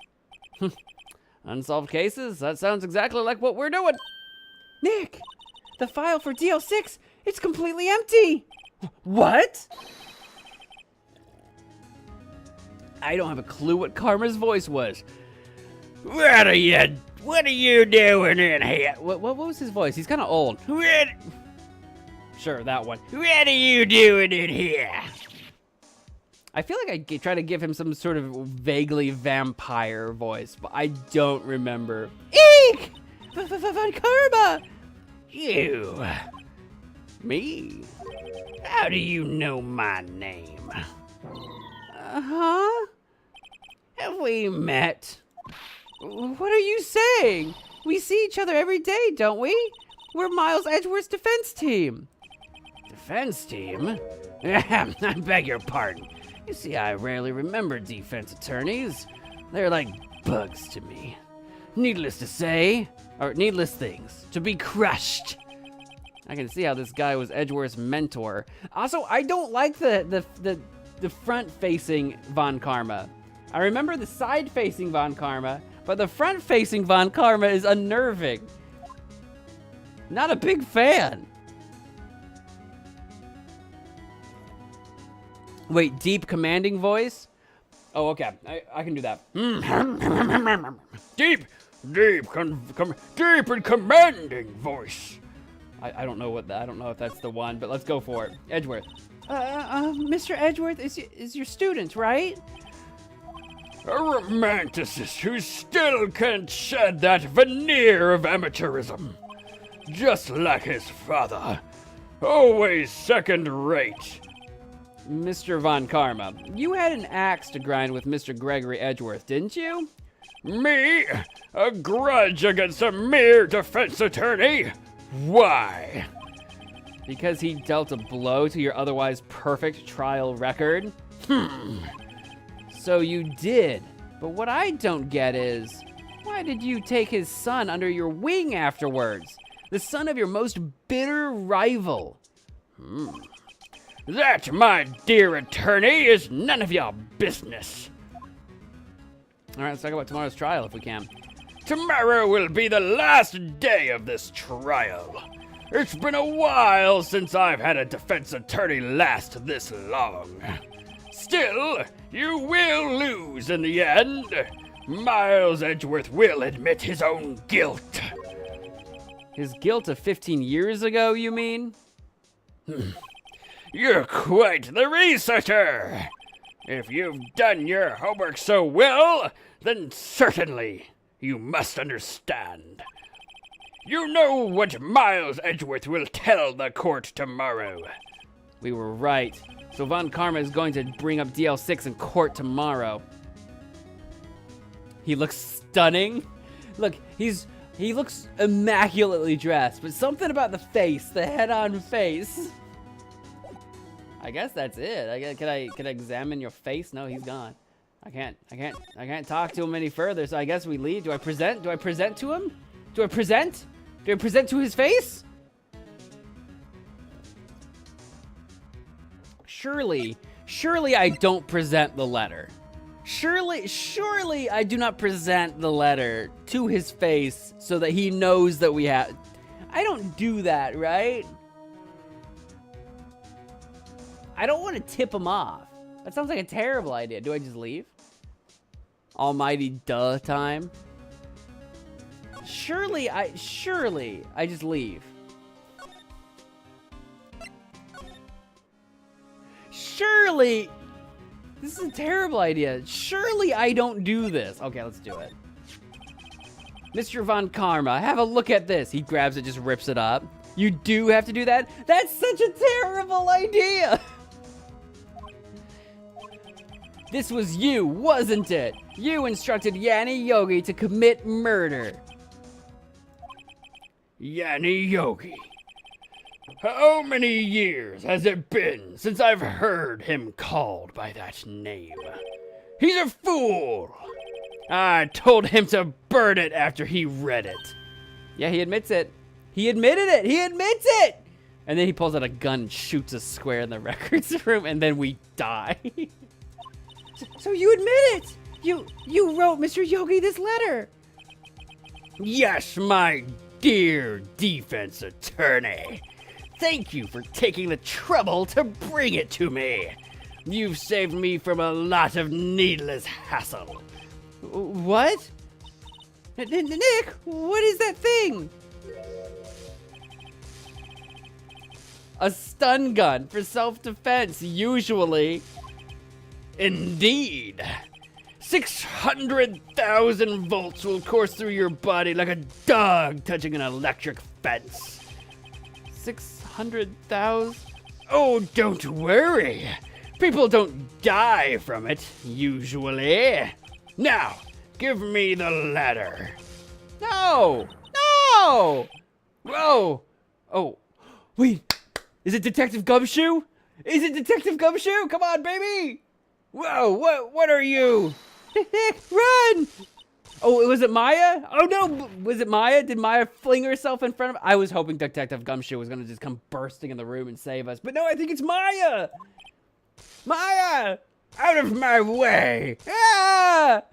Unsolved cases? That sounds exactly like what we're doing. Nick, the file for DL6, it's completely empty. What? I don't have a clue what Karma's voice was. What are you doing in here? What was his voice? He's kind of old. Sure, that one. What are you doing in here? I feel like I try to give him some sort of vaguely vampire voice, but I don't remember. Eek! Von Karma! You. Me? How do you know my name? Huh? Have we met? What are you saying? We see each other every day, don't we? We're Miles Edgeworth's defense team. Defense team? I beg your pardon. You see, I rarely remember defense attorneys. They're like bugs to me. Needless to say, or needless things, to be crushed. I can see how this guy was Edgeworth's mentor. Also, I don't like the front-facing Von Karma. I remember the side-facing Von Karma, but the front-facing Von Karma is unnerving. Not a big fan. Wait, deep commanding voice? Oh, okay. I can do that. Deep and commanding voice. I don't know what that. I don't know if that's the one, but let's go for it. Edgeworth. Mr. Edgeworth is your student, right? A romanticist who still can't shed that veneer of amateurism. Just like his father. Always second rate. Mr. Von Karma, you had an axe to grind with Mr. Gregory Edgeworth, didn't you? Me? A grudge against a mere defense attorney? Why? Because he dealt a blow to your otherwise perfect trial record? So you did. But what I don't get is, why did you take his son under your wing afterwards? The son of your most bitter rival. That, my dear attorney, is none of your business. All right, let's talk about tomorrow's trial if we can. Tomorrow will be the last day of this trial. It's been a while since I've had a defense attorney last this long. Still, you will lose in the end. Miles Edgeworth will admit his own guilt. His guilt of 15 years ago, you mean? You're quite the researcher. If you've done your homework so well, then certainly you must understand. You know what Miles Edgeworth will tell the court tomorrow. We were right. So Von Karma is going to bring up DL6 in court tomorrow. He looks stunning. Look, he looks immaculately dressed, but something about the face, the head-on face. I guess that's it. Can I examine your face? No, he's gone. I can't talk to him any further. So I guess we leave. Do I present? Do I present to him? Do I present? Do I present to his face? Surely I don't present the letter. Surely I do not present the letter to his face so that he knows that we have. I don't do that, right? I don't want to tip him off. That sounds like a terrible idea. Do I just leave? Almighty duh time. Surely I just leave. Surely, this is a terrible idea. Surely I don't do this. Okay, let's do it. Mr. Von Karma, have a look at this. He grabs it, just rips it up. You do have to do that? That's such a terrible idea. This was you, wasn't it? You instructed Yanni Yogi to commit murder. Yanni Yogi. How many years has it been since I've heard him called by that name? He's a fool! I told him to burn it after he read it. Yeah, he admits it. He admitted it! He admits it! And then he pulls out a gun and shoots us square in the records room, and then we die. So you admit it! You wrote Mr. Yogi this letter! Yes, my dear defense attorney. Thank you for taking the trouble to bring it to me. You've saved me from a lot of needless hassle. What? Nick, what is that thing? A stun gun for self-defense, usually. Indeed. 600,000 volts will course through your body like a dog touching an electric fence. 600,000? Oh, don't worry. People don't die from it, usually. Now, give me the letter. No! No! Whoa! Oh, wait. Is it Detective Gumshoe? Is it Detective Gumshoe? Come on, baby! Whoa, what are you? Run! Oh, was it Maya? Oh no, was it Maya? Did Maya fling herself in front of? I was hoping Detective Gumshoe was gonna just come bursting in the room and save us, but no, I think it's Maya. Maya, out of my way! Ah!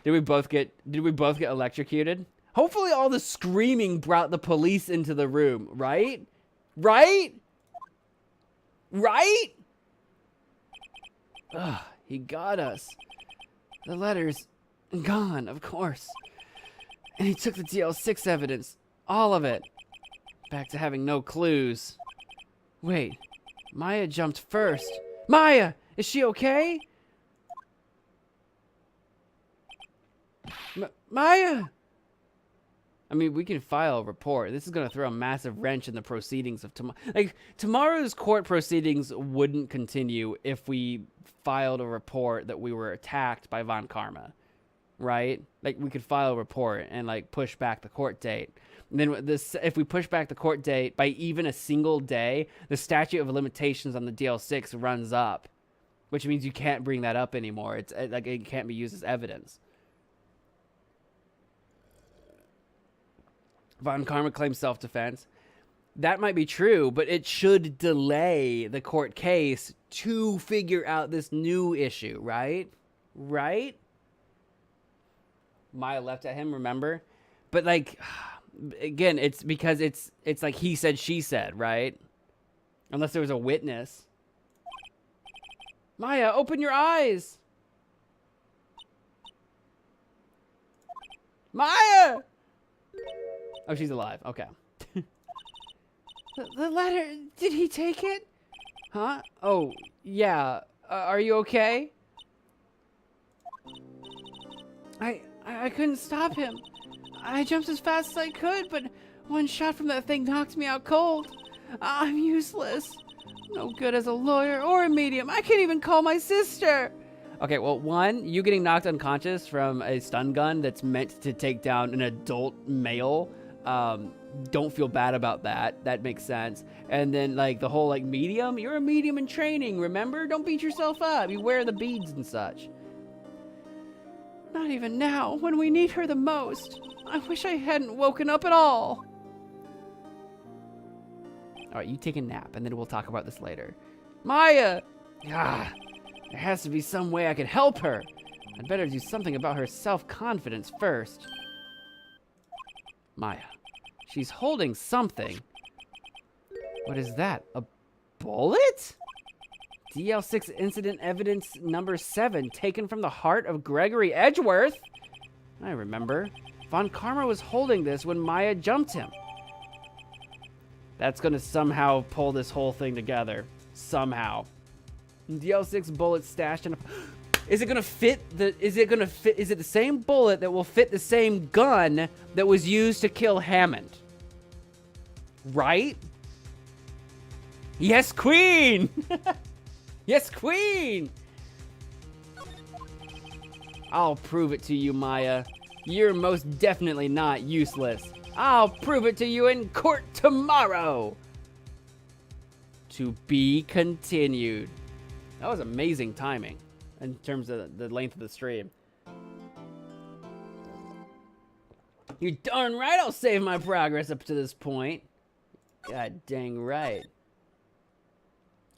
Did we both get electrocuted? Hopefully, all the screaming brought the police into the room, right? Right? Right? Ugh, he got us. The letter's gone, of course. And he took the DL6 evidence. All of it. Back to having no clues. Wait, Maya jumped first. Maya, is she okay? Maya! I mean, we can file a report. This is going to throw a massive wrench in the proceedings of tomorrow. Like, tomorrow's court proceedings wouldn't continue if we filed a report that we were attacked by Von Karma, right? Like, we could file a report and, like, push back the court date. And then if we push back the court date by even a single day, the statute of limitations on the DL6 runs up, which means you can't bring that up anymore. It's like, it can't be used as evidence. Von Karma claims self-defense. That might be true, but it should delay the court case to figure out this new issue, right? Right? Maya left at him, remember? But, like, again, it's because it's like he said, she said, right? Unless there was a witness. Maya, open your eyes. Maya! Oh, she's alive. Okay. The letter, did he take it? Huh? Oh, yeah. Are you okay? I couldn't stop him. I jumped as fast as I could, but one shot from that thing knocked me out cold. I'm useless. No good as a lawyer or a medium. I can't even call my sister. Okay, well, one, you getting knocked unconscious from a stun gun that's meant to take down an adult male. Don't feel bad about that. That makes sense. And then, like, the whole, like, medium. You're a medium in training, remember? Don't beat yourself up. You wear the beads and such. Not even now, when we need her the most. I wish I hadn't woken up at all. All right, you take a nap, and then we'll talk about this later. Maya! Ah, there has to be some way I can help her. I'd better do something about her self-confidence first. Maya. She's holding something. What is that? A bullet? DL6 incident evidence number 7, taken from the heart of Gregory Edgeworth. I remember. Von Karma was holding this when Maya jumped him. That's gonna somehow pull this whole thing together. Somehow. DL6 bullet stashed in a... Is it gonna fit the... Is it the same bullet that will fit the same gun that was used to kill Hammond? Right? Yes, Queen! Yes, Queen! I'll prove it to you, Maya. You're most definitely not useless. I'll prove it to you in court tomorrow. To be continued. That was amazing timing in terms of the length of the stream. You're darn right I'll save my progress up to this point. God dang right.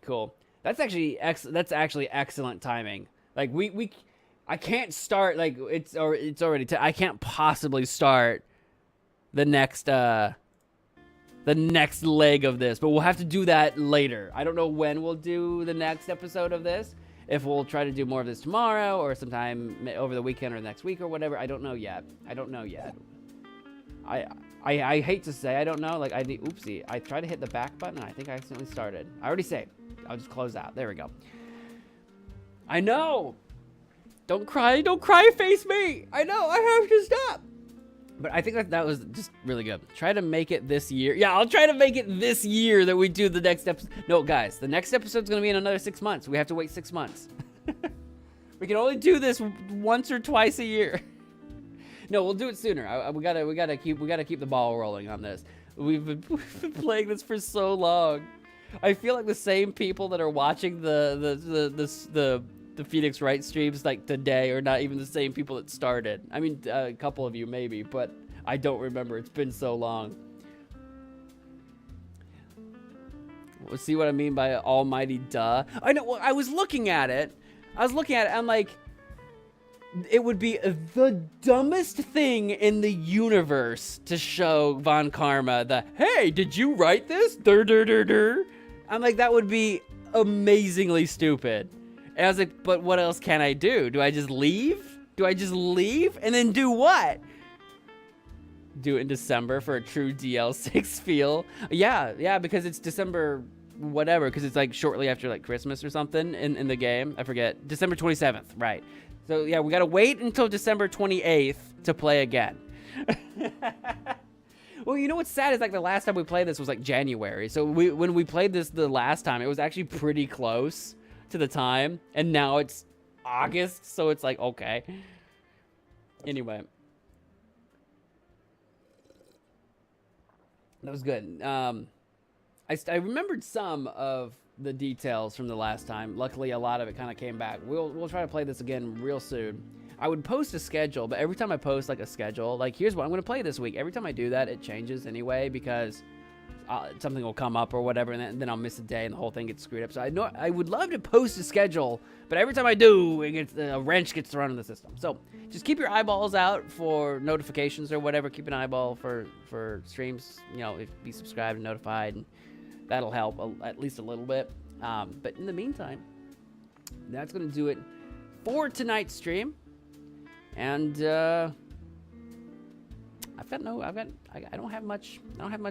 Cool. That's actually excellent timing. Like I can't start, like, it's already I can't possibly start the next leg of this, but we'll have to do that later. I don't know when we'll do the next episode of this. If we'll try to do more of this tomorrow or sometime over the weekend or next week or whatever, I don't know yet. I hate to say I don't know. Like, oopsie. I tried to hit the back button and I think I accidentally started. I already saved. I'll just close out. There we go. I know. Don't cry, face me. I know, I have to stop. But I think that was just really good. Try to make it this year. Yeah, I'll try to make it this year that we do the next episode. No, guys, the next episode's gonna be in another 6 months. We have to wait 6 months. We can only do this once or twice a year. No, we'll do it sooner. We gotta keep the ball rolling on this. We've been playing this for so long. I feel like the same people that are watching the Phoenix Wright streams like today are not even the same people that started. I mean, a couple of you maybe, but I don't remember. It's been so long. Well, see what I mean by almighty duh? I know. Well, I was looking at it. I'm like, it would be the dumbest thing in the universe to show Von Karma the, hey, did you write this? I'm like, that would be amazingly stupid. And I was like, but what else can I do? Do I just leave? And then do what? Do it in December for a true DL6 feel? Yeah, because it's December whatever, because it's like shortly after like Christmas or something in the game. I forget. December 27th, right. So yeah, we gotta wait until December 28th to play again. Well, you know what's sad is like the last time we played this was like January. So when we played this the last time, it was actually pretty close to the time, and now it's August, so it's like, okay. Anyway. That was good. I remembered some of the details from the last time. Luckily, a lot of it kind of came back. We'll try to play this again real soon. I would post a schedule, but every time I post like a schedule, like here's what I'm going to play this week. Every time I do that, it changes anyway because something will come up or whatever, and then I'll miss a day and the whole thing gets screwed up. So I would love to post a schedule, but every time I do, a wrench gets thrown in the system. So just keep your eyeballs out for notifications or whatever. Keep an eyeball for streams. You know, be subscribed and notified, and that'll help at least a little bit. But in the meantime, that's gonna do it for tonight's stream. And I don't have much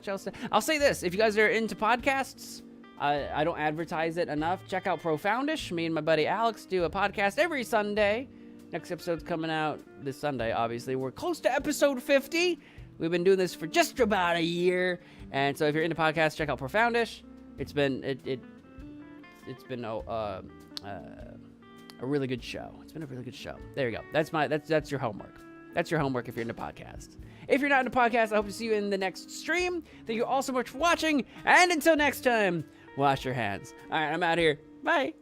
else to. I'll say this: if you guys are into podcasts, I don't advertise it enough. Check out Profoundish. Me and my buddy Alex do a podcast every Sunday. Next episode's coming out this Sunday. Obviously, we're close to episode 50. We've been doing this for just about a year, and so if you're into podcasts, check out Profoundish. It's been a really good show. It's been a really good show. There you go. That's your homework. That's your homework if you're into podcasts. If you're not into podcasts, I hope to see you in the next stream. Thank you all so much for watching, and until next time, wash your hands. All right, I'm out here. Bye.